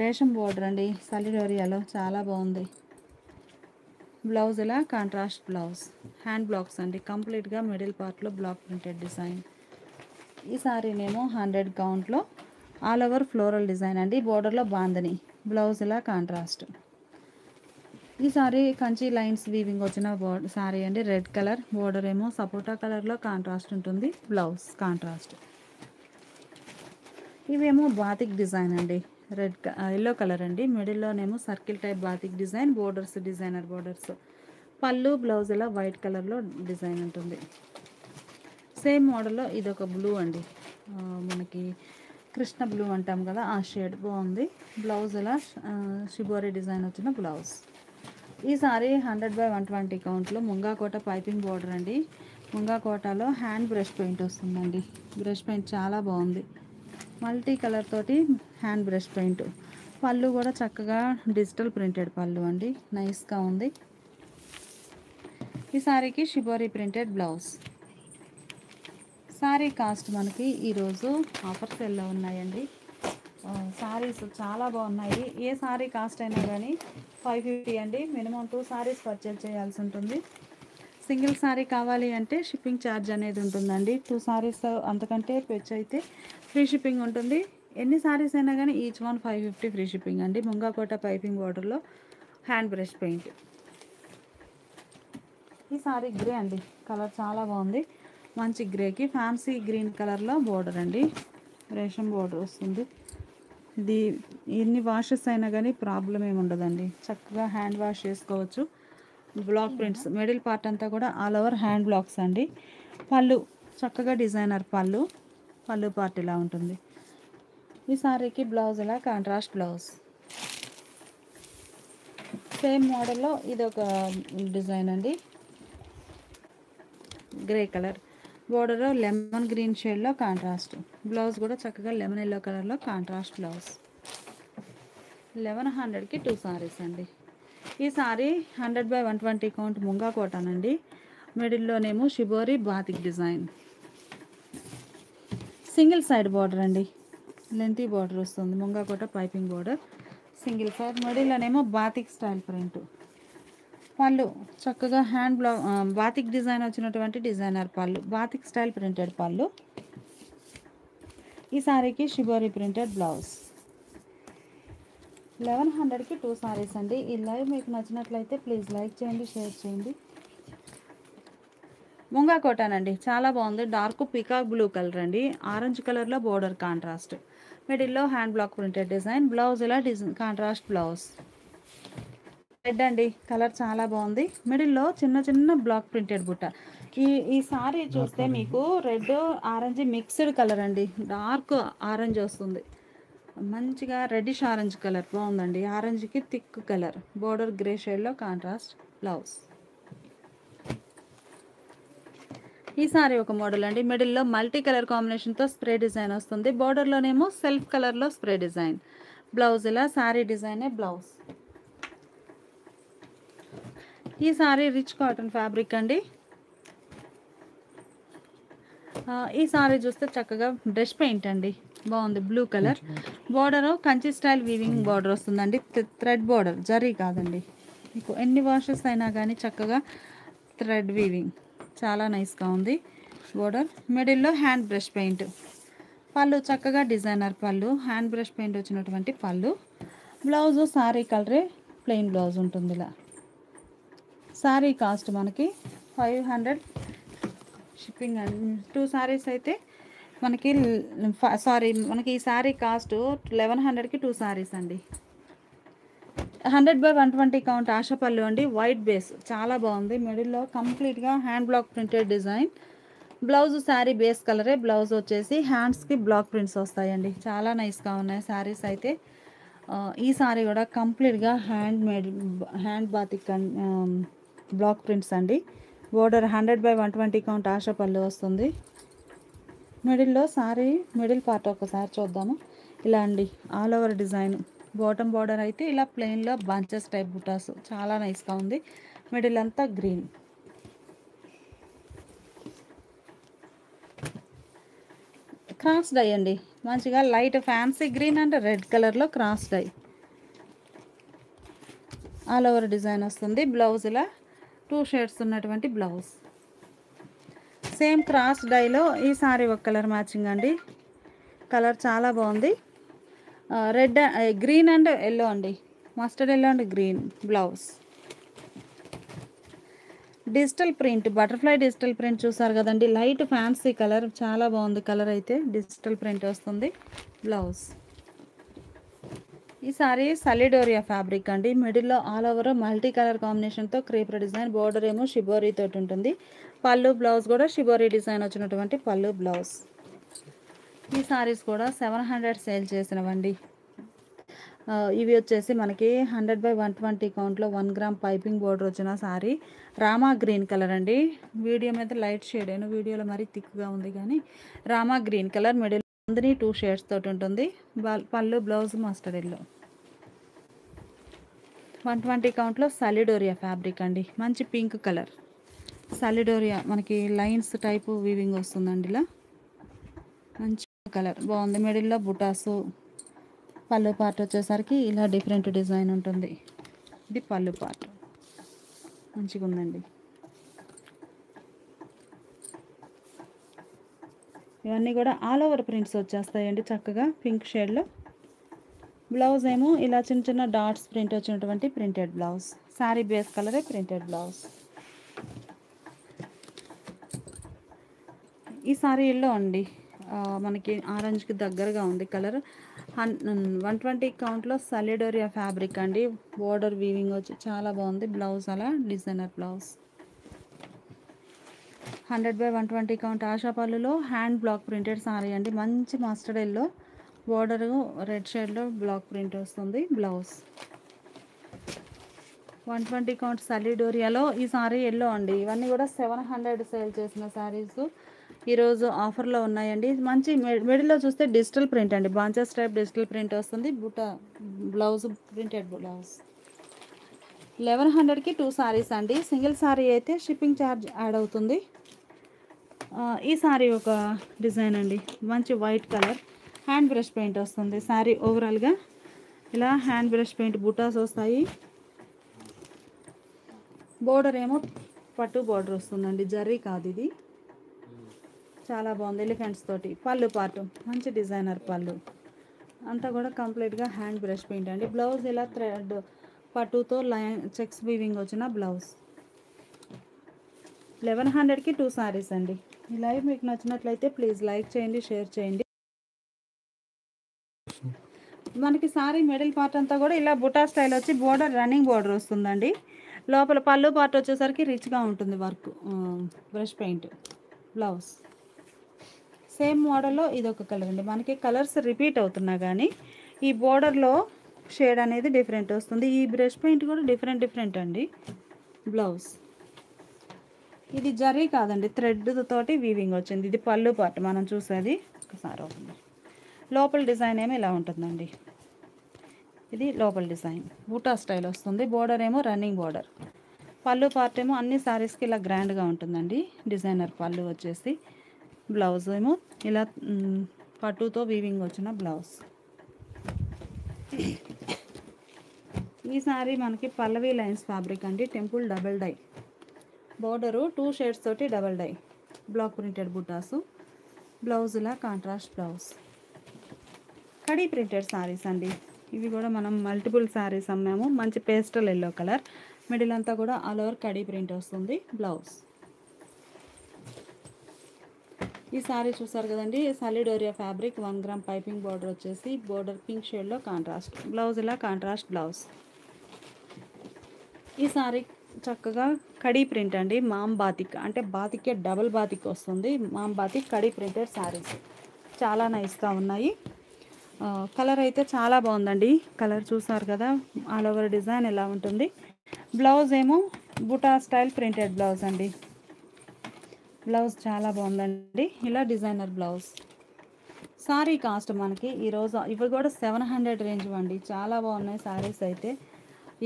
రేషం బోర్డర్ అండి. సలిడ్ ఏరియాలో చాలా బాగుంది. బ్లౌజ్ ఇలా కాంట్రాస్ట్ బ్లౌజ్. హ్యాండ్ బ్లాక్స్ అండి. కంప్లీట్గా మిడిల్ పార్ట్లో బ్లాక్ ప్రింటెడ్ డిజైన్. ఈ సారీనేమో 100 కౌంట్లో ఆల్ ఓవర్ ఫ్లోరల్ డిజైన్ అండి. బోర్డర్లో బాందని. బ్లౌజ్ ఇలా కాంట్రాస్ట్. ఈ సారీ కంచి లైన్స్ వీవింగ్ వచ్చిన సారీ అండి. Red colour. బోర్డర్ ఏమో సపోటా కలర్లో కాంట్రాస్ట్ ఉంటుంది. Blouse contrast. ఇవేమో బాతిక్ డిజైన్ అండి. ఎల్లో కలర్ అండి. మిడిల్లోనేమో circle type batik design. Borders designer borders. పళ్ళు బ్లౌజ్ ఇలా వైట్ కలర్లో డిజైన్ ఉంటుంది. సేమ్ మోడల్లో ఇదొక బ్లూ అండి. మనకి కృష్ణ బ్లూ అంటాం కదా, ఆ షేడ్ బాగుంది. బ్లౌజ్ ఇలా షిబోరి డిజైన్ వచ్చిన బ్లౌజ్. ఈ సారీ 100/120 కౌంట్లో ముంగాకోట పైపింగ్ బోర్డర్ అండి. ముంగాకోటలో హ్యాండ్ బ్రష్ పెయింట్ వస్తుందండి. బ్రష్ పెయింట్ చాలా బాగుంది. మల్టీ కలర్ తోటి హ్యాండ్ బ్రష్ పెయింట్. పళ్ళు కూడా చక్కగా డిజిటల్ ప్రింటెడ్ పళ్ళు అండి. నైస్గా ఉంది. ఈ సారీకి shibori printed blouse. Sari cost మనకి ఈరోజు ఆఫర్ సేల్లో ఉన్నాయండి. సారీస్ చాలా బాగున్నాయి. ఏ సారీ కాస్ట్ అయినా కానీ 550 అండి. మినిమం 2 సారీస్ పర్చేజ్ చేయాల్సి ఉంటుంది. సింగిల్ సారీ కావాలి అంటే షిప్పింగ్ ఛార్జ్ అనేది ఉంటుందండి. 2 సారీస్ అంతకంటే పెచ్చు అయితే ఫ్రీ షిప్పింగ్ ఉంటుంది. ఎన్ని సారీస్ అయినా కానీ ఈచ్ వన్ 550 ఫ్రీ షిప్పింగ్ అండి. ముంగాకోట పైపింగ్ బార్డర్లో హ్యాండ్ బ్రష్ పెయింట్. ఈ సారీ గ్రే అండి, కలర్ చాలా బాగుంది. మంచి గ్రేకి ఫ్యాన్సీ గ్రీన్ కలర్లో బోర్డర్ అండి, రేషం బోర్డర్ వస్తుంది. ఇది ఎన్ని వాషెస్ అయినా కానీ ప్రాబ్లం ఏమి ఉండదండి, చక్కగా హ్యాండ్ వాష్ చేసుకోవచ్చు. బ్లాక్ ప్రింట్స్ మిడిల్ పార్ట్ అంతా కూడా ఆల్ ఓవర్ హ్యాండ్ బ్లాక్స్ అండి. పళ్ళు చక్కగా డిజైనర్ పళ్ళు పార్ట్ ఇలా ఉంటుంది. ఈ సారీకి బ్లౌజ్ ఇలా కాంట్రాస్ట్ బ్లౌజ్. సేమ్ మోడల్లో ఇది ఒక డిజైన్ అండి, grey colour border, lemon green షేడ్లో కాంట్రాస్ట్ బ్లౌజ్ కూడా చక్కగా లెమన్ ఎల్లో కలర్లో కాంట్రాస్ట్ బ్లౌజ్. 1100కి 2 సారీస్ అండి. ఈ సారీ 100/120 కౌంట్ ముంగా కాటన్ అండి. మిడిల్లోనేమో shibori batik design, single side border అండి, లెంతీ బార్డర్ వస్తుంది. ముంగా Kota piping border single side, మిడిల్లోనేమో బాతిక్ స్టైల్ ప్రింట్. పళ్ళు చక్కగా హ్యాండ్ బాతిక్ డిజైన్ వచ్చినటువంటి డిజైనర్ పళ్ళు, బాతిక్ స్టైల్ ప్రింటెడ్ పళ్ళు. ఈ సారీకి షిబోరి ప్రింటెడ్ బ్లౌజ్. 1100కి 2 సారీస్ అండి. ఈ లైవ్ మీకు నచ్చినట్లయితే ప్లీజ్ లైక్ చేయండి, షేర్ చేయండి. ముంగా కాటన్ అండి, చాలా బాగుంది. డార్క్ పీకాక్ బ్లూ కలర్ అండి, ఆరెంజ్ కలర్లో బోర్డర్ కాంట్రాస్ట్, మిడిల్లో hand block printed design, blouse ఇలా కాంట్రాస్ట్ బ్లౌజ్. రెడ్ అండి, కలర్ చాలా బాగుంది. మిడిల్లో చిన్న చిన్న బ్లాక్ ప్రింటెడ్ బుట్ట. ఈ సారీ చూస్తే మీకు రెడ్ ఆరెంజ్ మిక్స్డ్ కలర్ అండి, డార్క్ ఆరెంజ్ వస్తుంది, మంచిగా రెడ్డిష్ ఆరెంజ్ కలర్ బాగుందండి. ఆరెంజ్కి థిక్ కలర్ బోర్డర్ గ్రే షేడ్లో కాంట్రాస్ట్ బ్లౌజ్. ఈ సారీ ఒక మోడల్ అండి, మిడిల్లో మల్టీ కలర్ కాంబినేషన్తో స్ప్రే డిజైన్ వస్తుంది, బోర్డర్లోనేమో సెల్ఫ్ కలర్లో స్ప్రే డిజైన్, బ్లౌజ్ ఇలా సారీ డిజైనే బ్లౌజ్. ఈ సారీ రిచ్ కాటన్ ఫ్యాబ్రిక్ అండి. ఈ సారీ చూస్తే చక్కగా బ్రష్ పెయింట్ అండి, బాగుంది. Blue colour border, Kanchi style weaving border వస్తుందండి, థ్రెడ్ బార్డర్, జరీ కాదండి. మీకు ఎన్ని వాషెస్ అయినా కానీ చక్కగా థ్రెడ్ వీవింగ్, చాలా నైస్గా ఉంది బోర్డర్. మిడిల్లో హ్యాండ్ బ్రష్ పెయింట్, పళ్ళు చక్కగా డిజైనర్ పళ్ళు, హ్యాండ్ బ్రష్ పెయింట్ వచ్చినటువంటి పళ్ళు. బ్లౌజ్ సారీ కలరే ప్లెయిన్ బ్లౌజ్ ఉంటుంది ఇలా. సారీ కాస్ట్ మనకి 500 షిప్పింగ్ అండి. 2 సారీస్ అయితే మనకి మనకి ఈ సారీ కాస్ట్ 1100కి 2 సారీస్ అండి. 100/120 కౌంట్ ఆశపల్లు అండి, వైట్ బేస్ చాలా బాగుంది. మిడిల్లో కంప్లీట్గా hand block printed design, blouse sari base కలరే, బ్లౌజ్ వచ్చేసి హ్యాండ్స్కి బ్లాక్ ప్రింట్స్ వస్తాయండి, చాలా నైస్గా ఉన్నాయి శారీస్ అయితే. ఈ సారీ కూడా కంప్లీట్గా హ్యాండ్ బాతిక్ బ్లాక్ ప్రింట్స్ అండి. బోర్డర్ 100/120 కౌంట్ ఆశపల్లి వస్తుంది. మిడిల్లో సారీ మిడిల్ పార్ట్ ఒకసారి చూద్దాము. ఇలా అండి, all over design. Bottom border అయితే ఇలా ప్లెయిన్లో బంచెస్ టైప్ బుటాస్, చాలా నైస్గా ఉంది. మిడిల్ అంతా గ్రీన్. క్రాస్ డై అండి, మంచిగా light fancy green and red కలర్లో cross dye, all over design వస్తుంది. బ్లౌజ్ ఇలా 2 షేడ్స్ ఉన్నటువంటి బ్లౌజ్. సేమ్ క్రాస్ డైలో ఈ సారీ ఒక కలర్ మ్యాచింగ్ అండి, కలర్ చాలా బాగుంది. రెడ్ గ్రీన్ అండ్ ఎల్లో అండి, mustard yellow and green blouse. Digital print, butterfly digital print చూసారు కదండి, లైట్ ఫ్యాన్సీ కలర్, చాలా బాగుంది కలర్ అయితే. డిజిటల్ ప్రింట్ వస్తుంది బ్లౌజ్. ఈ సారీ సలిడోరియా ఫ్యాబ్రిక్ అండి, మిడిల్లో ఆల్ ఓవర్ మల్టీ కలర్ కాంబినేషన్తో క్రీపర్ డిజైన్, బోర్డర్ ఏమో షిబోరీ తోటి ఉంటుంది. పళ్ళు బ్లౌజ్ కూడా షిబోరీ డిజైన్ వచ్చినటువంటి పళ్ళు బ్లౌజ్. ఈ సారీస్ కూడా 700 సేల్ చేసినవండి. ఇవి వచ్చేసి మనకి 100/120 కౌంట్లో 1 గ్రామ్ పైపింగ్ బోర్డర్ వచ్చిన సారీ, రామా గ్రీన్ కలర్ అండి. వీడియో మీద లైట్ షేడ్ అయిన, వీడియోలో మరీ థిక్గా ఉంది కానీ రామా గ్రీన్ కలర్, మిడిల్ అందరి 2 షేడ్స్ తోటి ఉంటుంది. పళ్ళు బ్లౌజ్ మస్టర్డ్ ఎల్లో. 120 కౌంట్లో సలిడోరియా ఫ్యాబ్రిక్ అండి, మంచి పింక్ కలర్ సలిడోరియా, మనకి లైన్స్ టైపు వీవింగ్ వస్తుందండి ఇలా, మంచి కలర్ బాగుంది. మిడిల్లో బుటాసు, పళ్ళు పార్ట్ వచ్చేసరికి ఇలా డిఫరెంట్ డిజైన్ ఉంటుంది. ఇది పళ్ళు పార్ట్, మంచిగా ఉందండి. ఇవన్నీ కూడా ఆల్ ఓవర్ ప్రింట్స్ వచ్చేస్తాయండి చక్కగా పింక్ షేడ్లో. బ్లౌజ్ ఏమో ఇలా చిన్న చిన్న డాట్స్ ప్రింట్ వచ్చినటువంటి ప్రింటెడ్ బ్లౌజ్. శారీ బేస్ కలరే ప్రింటెడ్ బ్లౌజ్. ఈ సారీ ఎల్లో అండి, మనకి ఆరెంజ్కి దగ్గరగా ఉంది కలర్. 120 కౌంట్లో సలిడోరియా ఫ్యాబ్రిక్ అండి. బోర్డర్ వీవింగ్ వచ్చి చాలా బాగుంది. బ్లౌజ్ అలా డిజైనర్ బ్లౌజ్. 100/120 కౌంట్ ఆశాపల్లులో హ్యాండ్ బ్లాక్ ప్రింటెడ్ సారీ అండి. మంచి మస్టర్డ్ ఎల్లో బోర్డర్ రెడ్ షేడ్లో బ్లాక్ ప్రింట్ వస్తుంది. బ్లౌజ్ 120 కౌంట్ సలిడోరియాలో ఈ సారీ ఎల్లో అండి. ఇవన్నీ కూడా 700 సేల్ చేసిన శారీస్ ఈరోజు ఆఫర్లో ఉన్నాయండి. మంచి మిడిల్లో చూస్తే డిజిటల్ ప్రింట్ అండి, బాంచెస్ టైప్ డిజిటల్ ప్రింట్ వస్తుంది. బుటా బ్లౌజ్ ప్రింటెడ్ బ్లౌజ్. 1100కి 2 సారీస్ అండి. సింగిల్ సారీ అయితే షిప్పింగ్ ఛార్జ్ యాడ్ అవుతుంది. ఈ సారీ ఒక డిజైన్ అండి, మంచి white colour hand brush paint వస్తుంది. సారీ ఓవరాల్గా ఇలా హ్యాండ్ బ్రష్ పెయింట్ బుటాస్ వస్తాయి. బోర్డర్ ఏమో పట్టు బోర్డర్ వస్తుందండి, జరీ కాదు ఇది. చాలా బాగుంది ఎలిఫెంట్స్ తోటి. పళ్ళు పాటు మంచి డిజైనర్ పళ్ళు అంతా కూడా కంప్లీట్గా హ్యాండ్ బ్రష్ పెయింట్ అండి. బ్లౌజ్ ఇలా థ్రెడ్ పట్టుతో లైన్ చెక్స్ వీవింగ్ వచ్చిన బ్లౌజ్. 1100కి 2 సారీస్ అండి. ఈ లైవ్ మీకు నచ్చినట్లయితే ప్లీజ్ లైక్ చేయండి, షేర్ చేయండి. మనకి సారీ మిడిల్ పార్ట్ అంతా కూడా ఇలా బుటా స్టైల్ వచ్చి బోర్డర్ రన్నింగ్ బోర్డర్ వస్తుందండి. లోపల పళ్ళు పార్ట్ వచ్చేసరికి రిచ్గా ఉంటుంది work brush paint. Blouse same మోడల్లో ఇదొక కలర్ అండి. మనకి కలర్స్ రిపీట్ అవుతున్నా కానీ ఈ బోర్డర్లో షేడ్ అనేది డిఫరెంట్ వస్తుంది. ఈ బ్రష్ పెయింట్ కూడా డిఫరెంట్ అండి. బ్లౌజ్ ఇది జరీ కాదండి, థ్రెడ్ తోటి వీవింగ్ వచ్చింది. ఇది పళ్ళు పార్ట్ మనం చూసేది. ఒకసారి అవుతుంది. లోపల డిజైన్ ఏమో ఇలా ఉంటుందండి. ఇది లోపల డిజైన్ బూటా స్టైల్ వస్తుంది. బోర్డర్ ఏమో రన్నింగ్ బోర్డర్. పళ్ళు పార్ట్ ఏమో అన్ని సారీస్కి ఇలా గ్రాండ్గా ఉంటుందండి. డిజైనర్ పళ్ళు వచ్చేసి. బ్లౌజ్ ఏమో ఇలా పట్టుతో వీవింగ్ వచ్చిన బ్లౌజ్. ఈ సారీ మనకి పల్లవి లైన్స్ ఫ్యాబ్రిక్ అండి. Temple double dye border 2 shades తోటి డబల్ డై బ్లాక్ ప్రింటెడ్ బుటాసు. బ్లౌజ్ ఇలా కాంట్రాస్ట్ బ్లౌజ్. కడీ ప్రింటెడ్ సారీస్ అండి. ఇవి కూడా మనం మల్టిపుల్ సారీస్ అమ్మాము. మంచి పేస్టల్ ఎల్లో కలర్, మిడిల్ అంతా కూడా ఆల్ ఓవర్ కడీ ప్రింట్ వస్తుంది. బ్లౌజ్ ఈ సారీ చూసారు కదండి, సాలిడోరియా ఫ్యాబ్రిక్ 1 గ్రామ్ పైపింగ్ బోర్డర్ వచ్చేసి బోర్డర్ పింక్ షేడ్లో కాంట్రాస్ట్. బ్లౌజ్ ఇలా కాంట్రాస్ట్ బ్లౌజ్. ఈ సారీ చక్కగా కడీ ప్రింట్ అండి. మామ్ బాతిక్ అంటే బాతికే డబల్ బాతిక్ వస్తుంది. మామ్ బాతిక్ కడీ ప్రింటెడ్ సారీస్ చాలా నైస్గా ఉన్నాయి. కలర్ అయితే చాలా బాగుందండి. కలర్ చూసారు కదా, ఆల్ ఓవర్ డిజైన్ ఎలా ఉంటుంది. బ్లౌజ్ ఏమో బుటా స్టైల్ ప్రింటెడ్ బ్లౌజ్ అండి. బ్లౌజ్ చాలా బాగుందండి. ఇలా డిజైనర్ బ్లౌజ్. సారీ కాస్ట్ మనకి ఈరోజు ఇవి కూడా 700 రేంజ్ అండి. చాలా బాగున్నాయి సారీస్ అయితే.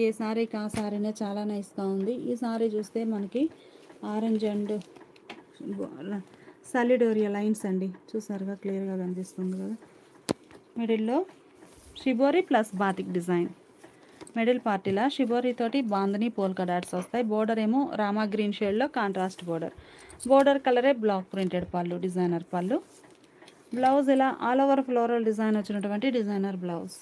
ఏ సారీకి ఆ సారీనే చాలా నైస్గా ఉంది. ఈ సారీ చూస్తే మనకి ఆరెంజ్ అండ్ సాలిడోరియా లైన్స్ అండి. చూసారుగా, క్లియర్గా కనిపిస్తుంది కదా. మిడిల్లో shibori plus batik design. Middle పార్టీలా షిబోరి తోటి బాందని పోల్కా డాట్స్ వస్తాయి. బోర్డర్ ఏమో రామా గ్రీన్ షేడ్లో కాంట్రాస్ట్ బోర్డర్. బోర్డర్ కలరే బ్లాక్ ప్రింటెడ్ పళ్ళు, డిజైనర్ పళ్ళు. బ్లౌజ్ ఇలా ఆల్ ఓవర్ ఫ్లోరల్ డిజైన్ వచ్చినటువంటి డిజైనర్ బ్లౌజ్.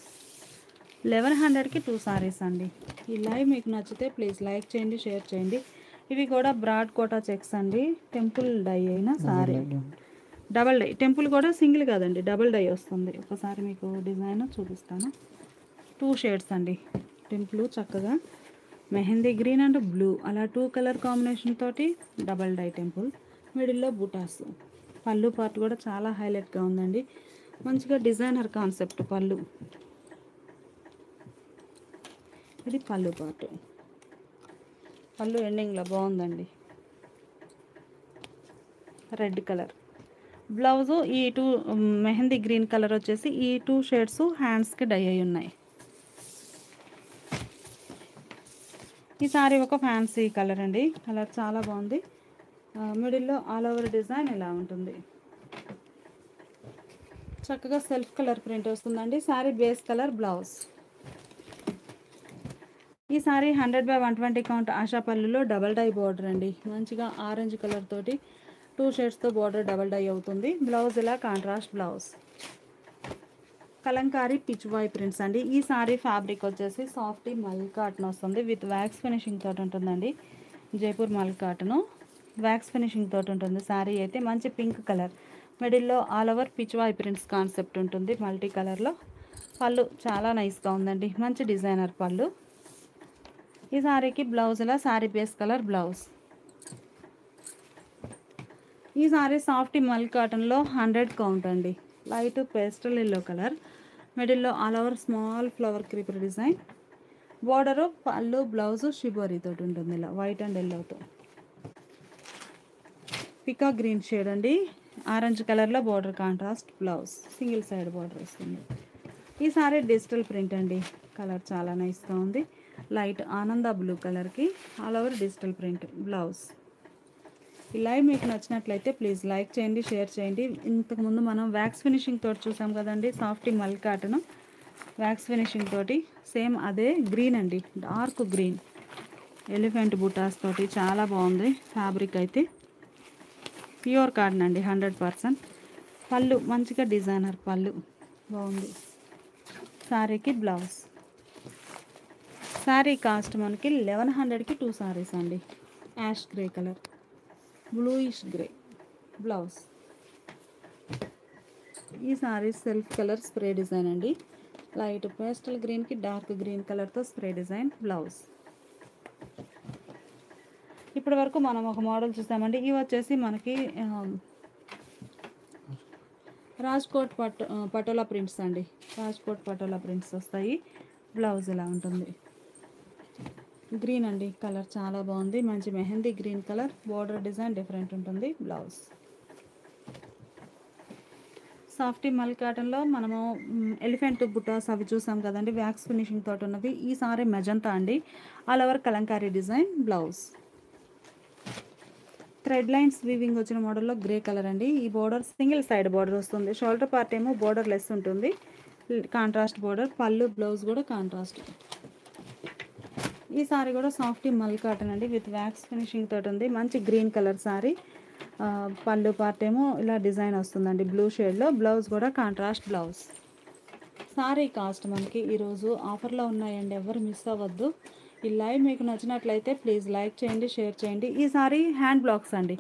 1100కి 2 సారీస్ అండి. ఈ లైవ్ మీకు నచ్చితే ప్లీజ్ లైక్ చేయండి, షేర్ చేయండి. ఇవి కూడా బ్రాడ్ కోటా చెక్స్ అండి. టెంపుల్ డై అయిన సారీ, డబల్ డై. టెంపుల్ కూడా సింగిల్ కాదండి, డబల్ డై వస్తుంది. ఒకసారి మీకు డిజైన్ చూపిస్తాను. 2 షేడ్స్ అండి. టెంపుల్ చక్కగా మెహందీ గ్రీన్ అండ్ బ్లూ అలా 2 కలర్ కాంబినేషన్ తోటి డబల్ డై టెంపుల్. మిడిల్లో బుటాస్. పళ్ళు పార్ట్ కూడా చాలా హైలైట్గా ఉందండి. మంచిగా డిజైనర్ కాన్సెప్ట్ పళ్ళు. ఇది పళ్ళు పార్ట్. పళ్ళు ఎండింగ్లో బాగుందండి, రెడ్ కలర్. బ్లౌజు ఈ 2 మెహందీ గ్రీన్ కలర్ వచ్చేసి ఈ 2 షేడ్స్ హ్యాండ్స్కి డై అయి ఉన్నాయి. ఈ సారీ ఒక ఫ్యాన్సీ కలర్ అండి. కలర్ చాలా బాగుంది. మిడిల్లో ఆల్ ఓవర్ డిజైన్ ఇలా ఉంటుంది. చక్కగా సెల్ఫ్ కలర్ ప్రింట్ వస్తుందండి. Sari base colour blouse. ఈ సారీ 100/120 కౌంట్ ఆశాపల్లిలో డబల్ డై బోర్డర్ అండి. మంచిగా ఆరెంజ్ కలర్ తోటి 2 షేడ్స్తో బార్డర్ డబల్ డై అవుతుంది. బ్లౌజ్ ఇలా contrast blouse. Kalamkari pitch why prints అండి. ఈ సారీ ఫ్యాబ్రిక్ వచ్చేసి సాఫ్టీ మల్ కాటన్ వస్తుంది విత్ వ్యాక్స్ ఫినిషింగ్ తోటి ఉంటుందండి. జైపూర్ మల్ కాటన్ వ్యాక్స్ ఫినిషింగ్ తోటి ఉంటుంది. సారీ అయితే మంచి పింక్ కలర్, మిడిల్లో all over pitch why prints concept ఉంటుంది మల్టీ కలర్లో. పళ్ళు చాలా నైస్గా ఉందండి, మంచి డిజైనర్ పళ్ళు. ఈ సారీకి బ్లౌజ్ ఇలా సారీ బేస్ కలర్ బ్లౌజ్. ఈ సారీ సాఫ్టీ మల్ కాటన్లో 100 కౌంట్ అండి. లైట్ పేస్టల్ ఎల్లో కలర్, మిడిల్లో all over small flower creeper design. Border పళ్ళు బ్లౌజ్ షిబోరీ తోటి ఉంటుంది ఇలా వైట్ అండ్ ఎల్లోతో. పికా గ్రీన్ షేడ్ అండి, ఆరెంజ్ కలర్లో border contrast blouse, single side border వస్తుంది. ఈ సారీ డిజిటల్ ప్రింట్ అండి, కలర్ చాలా నైస్గా ఉంది. లైట్ ఆనంద బ్లూ కలర్కి all over digital print blouse. ఈ లైవ్ మీకు నచ్చినట్లయితే ప్లీజ్ లైక్ చేయండి, షేర్ చేయండి. ఇంతకుముందు మనం వ్యాక్స్ ఫినిషింగ్ తోటి చూసాం కదండి, softy mul cotton wax finishing తోటి. సేమ్ అదే గ్రీన్ అండి, డార్క్ గ్రీన్ ఎలిఫెంట్ బుటాస్ తోటి చాలా బాగుంది ఫ్యాబ్రిక్ అయితే. ప్యూర్ కాటన్ అండి 100%. పళ్ళు మంచిగా డిజైనర్ పళ్ళు బాగుంది. శారీకి బ్లౌజ్. శారీ కాస్ట్ మనకి 1100కి 2 సారీస్ అండి. Ash grey colour, bluish grey blouse. ఈ sari self colour spray design అండి, లైట్ పేస్టల్ గ్రీన్కి డార్క్ గ్రీన్ కలర్తో స్ప్రే డిజైన్ బ్లౌజ్. ఇప్పటి వరకు మనం ఒక మోడల్ చూసామండి. ఇవి వచ్చేసి మనకి రాజ్కోట్ పటోలా ప్రింట్స్ అండి. రాజ్కోట్ పటోలా ప్రింట్స్ వస్తాయి. బ్లౌజ్ ఇలా ఉంటుంది. గ్రీన్ అండి, కలర్ చాలా బాగుంది, మంచి mehndi green colour. Border design different ఉంటుంది. బ్లౌజ్ సాఫ్టీ మల్ కాటన్లో మనము ఎలిఫెంట్ బుటాస్ అవి చూసాం కదండి, వ్యాక్స్ ఫినిషింగ్ తోటి ఉన్నవి. ఈ సారీ మెజంతా అండి, all over Kalamkari design blouse. Thread lines weaving వచ్చిన మోడల్లో గ్రే కలర్ అండి. ఈ బోర్డర్ సింగిల్ సైడ్ బోర్డర్ వస్తుంది. షోల్డర్ పార్ట్ ఏమో బోర్డర్ లెస్ ఉంటుంది, కాంట్రాస్ట్ బోర్డర్. పళ్ళు బ్లౌజ్ కూడా కాంట్రాస్ట్. ఈ సారీ కూడా సాఫ్టీ మల్ కాటన్ అండి విత్ వ్యాక్స్ ఫినిషింగ్ తోటి ఉంది. మంచి గ్రీన్ కలర్ సారీ. పళ్ళు పార్ట్ ఏమో ఇలా డిజైన్ వస్తుందండి బ్లూ షేడ్లో. బ్లౌజ్ కూడా కాంట్రాస్ట్ బ్లౌజ్. సారీ కాస్ట్ మనకి ఈరోజు ఆఫర్లో ఉన్నాయండి, ఎవరు మిస్ అవ్వద్దు. ఈ లైవ్ మీకు నచ్చినట్లయితే ప్లీజ్ లైక్ చేయండి, షేర్ చేయండి. ఈ సారీ హ్యాండ్ బ్లాక్స్ అండి,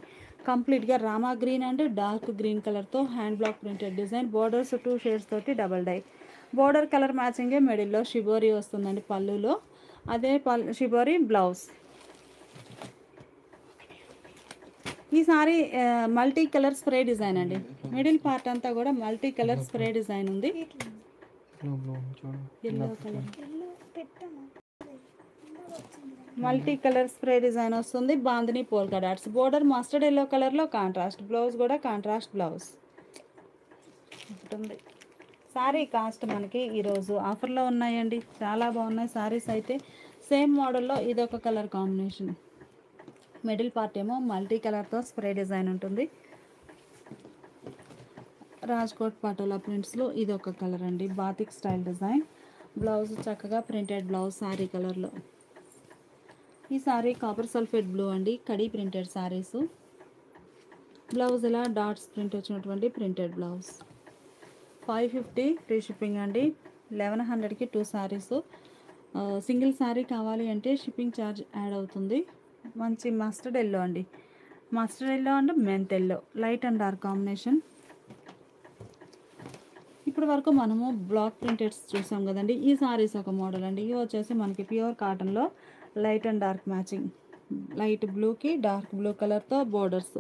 కంప్లీట్గా Rama green and dark green కలర్తో hand block printed design. Borders 2 shades తోటి డబల్ డై. బోర్డర్ కలర్ మ్యాచింగే మిడిల్లో షిబోరీ వస్తుందండి పళ్ళులో. అదే షిబోరీ బ్లౌజ్. ఈ sari multi colour spray design అండి. మిడిల్ పార్ట్ అంతా కూడా మల్టీ కలర్ స్ప్రే డిజైన్ ఉంది. Yellow colour multi colour spray design వస్తుంది. Bandhani polka dots. Border mustard yellow కలర్లో కాంట్రాస్ట్. బ్లౌజ్ కూడా కాంట్రాస్ట్ బ్లౌజ్ ఉంటుంది. సారీ కాస్ట్ మనకి ఈరోజు ఆఫర్లో ఉన్నాయండి, చాలా బాగున్నాయి సారీస్ అయితే. సేమ్ మోడల్లో ఇదొక కలర్ కాంబినేషన్. మిడిల్ పార్ట్ ఏమో మల్టీ కలర్తో స్ప్రే డిజైన్ ఉంటుంది. రాజ్కోట్ పటోలా ప్రింట్స్లో ఇదొక కలర్ అండి, బాతిక్ స్టైల్ డిజైన్. బ్లౌజ్ చక్కగా ప్రింటెడ్ బ్లౌజ్ సారీ కలర్లో. ఈ సారీ కాపర్ సల్ఫేట్ బ్లూ అండి, కడీ ప్రింటెడ్ సారీస్. బ్లౌజ్ ఇలా డాట్స్ ప్రింట్ వచ్చినటువంటి ప్రింటెడ్ బ్లౌజ్. 550 ఫ్రీ షిప్పింగ్ అండి. 1100కి 2 సారీస్. సింగిల్ సారీ కావాలి అంటే షిప్పింగ్ ఛార్జ్ యాడ్ అవుతుంది. మంచి మస్టర్డ్ ఎల్లో అండి, mustard yellow and mint yellow, light and dark combination. ఇప్పటి వరకు మనము బ్లాక్ ప్రింటెడ్స్ చూసాం కదండి. ఈ సారీస్ ఒక మోడల్ అండి. ఇవి వచ్చేసి మనకి ప్యూర్ కాటన్లో light and dark matching. Light బ్లూకి డార్క్ బ్లూ కలర్తో బోర్డర్స్.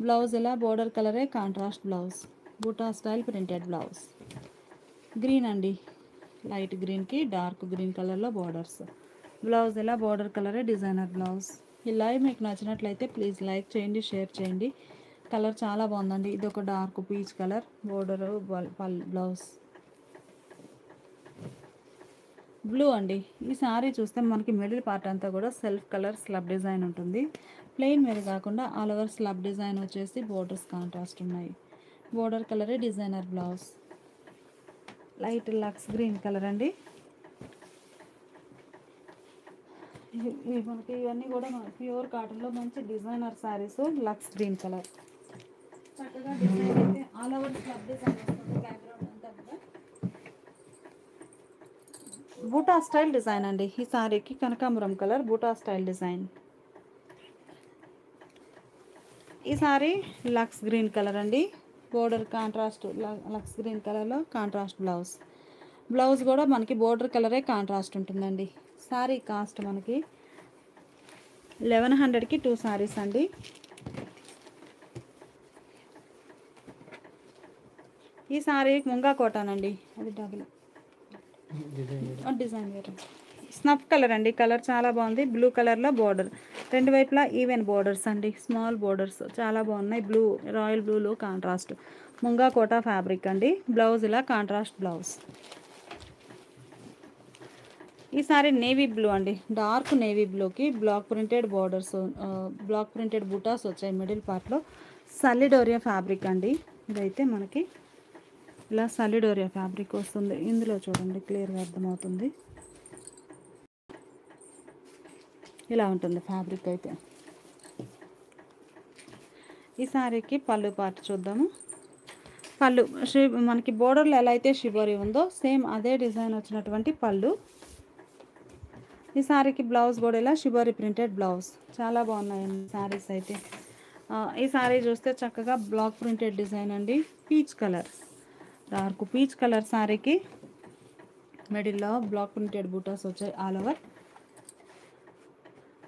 బ్లౌజ్ ఇలా బోర్డర్ కలరే కాంట్రాస్ట్ బ్లౌజ్. బూటా స్టైల్ ప్రింటెడ్ బ్లౌజ్. గ్రీన్ అండి, లైట్ గ్రీన్కి డార్క్ గ్రీన్ కలర్లో బోర్డర్స్. బ్లౌజ్ ఇలా బోర్డర్ కలరే డిజైనర్ బ్లౌజ్. ఈ లైవ్ మీకు నచ్చినట్లయితే ప్లీజ్ లైక్ చేయండి, షేర్ చేయండి. కలర్ చాలా బాగుందండి. ఇది ఒక dark peach colour. Border blouse blue అండి. ఈ సారీ చూస్తే మనకి మిడిల్ పార్ట్ అంతా కూడా సెల్ఫ్ కలర్ స్లబ్ డిజైన్ ఉంటుంది. ప్లెయిన్ మీద కాకుండా ఆల్ ఓవర్ స్లబ్ డిజైన్ వచ్చేసి బోర్డర్స్ కాంట్రాస్ట్ ఉన్నాయి. బోర్డర్ కలరే designer blouse. Light Lux green colour అండి. మనకి ఇవన్నీ కూడా ప్యూర్ కాటన్లో మంచి designer saris. Lux green colour చక్కగా డిజైన్ అయితే ఆల్ ఓవర్ స్లబ్ డిజైన్ వస్తుంది. బ్యాక్గ్రౌండ్ అంతా కూడా బూటా స్టైల్ డిజైన్ అండి. ఈ సారీకి కనకాంబరం కలర్ బూటా స్టైల్ డిజైన్. ఈ సారీ లక్స్ గ్రీన్ కలర్ అండి. బోర్డర్ కాంట్రాస్ట్ లక్స్ గ్రీన్ కలర్లో కాంట్రాస్ట్ బ్లౌజ్. బ్లౌజ్ కూడా మనకి బోర్డర్ కలరే కాంట్రాస్ట్ ఉంటుందండి. సారీ కాస్ట్ మనకి 1100కి 2 సారీస్ అండి. ఈ సారీ ముంగా కోటానండి. అది డబుల్ డిజైన్ వేరే స్నఫ్ కలర్ అండి. కలర్ చాలా బాగుంది. బ్లూ కలర్లో బోర్డర్, రెండు వైపులా ఈవెన్ బోర్డర్స్ అండి. స్మాల్ బోర్డర్స్ చాలా బాగున్నాయి. బ్లూ, రాయల్ బ్లూలో కాంట్రాస్ట్ ముంగా కోటా ఫ్యాబ్రిక్ అండి. బ్లౌజ్ ఇలా కాంట్రాస్ట్ బ్లౌజ్. ఈ సారీ నేవీ బ్లూ అండి. డార్క్ నేవీ బ్లూకి block printed borders, block printed బూటాస్ వచ్చాయి మిడిల్ పార్ట్లో. సల్లిడోరియా ఫ్యాబ్రిక్ అండి. ఇదైతే మనకి ఇలా సల్లిడోరియా ఫ్యాబ్రిక్ వస్తుంది. ఇందులో చూడండి క్లియర్గా అర్థమవుతుంది. ఇలా ఉంటుంది ఫ్యాబ్రిక్ అయితే. ఈ సారీకి పళ్ళు పార్ట్ చూద్దాము. పళ్ళు మనకి బోర్డర్లో ఎలా అయితే షిబోరి ఉందో సేమ్ అదే డిజైన్ వచ్చినటువంటి పళ్ళు. ఈ సారీకి బ్లౌజ్ కూడా ఇలా షిబోరి ప్రింటెడ్ బ్లౌజ్. చాలా బాగున్నాయండి సారీస్ అయితే. ఈ సారీ చూస్తే చక్కగా బ్లాక్ ప్రింటెడ్ డిజైన్ అండి. Peach colour, dark peach colour సారీకి మిడిల్లో బ్లాక్ ప్రింటెడ్ బూటాస్ వచ్చాయి ఆల్ ఓవర్.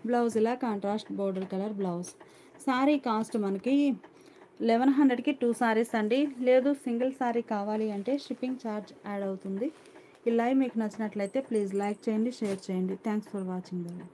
బ్లౌజ్ ఇలా contrast border colour blouse. Sari cost మనకి 1100కి 2 సారీస్ అండి. లేదు సింగిల్ సారీ కావాలి అంటే షిప్పింగ్ ఛార్జ్ యాడ్ అవుతుంది. ఈ లైవ్ మీకు నచ్చినట్లయితే ప్లీజ్ లైక్ చేయండి, షేర్ చేయండి. Thanks for watching the video.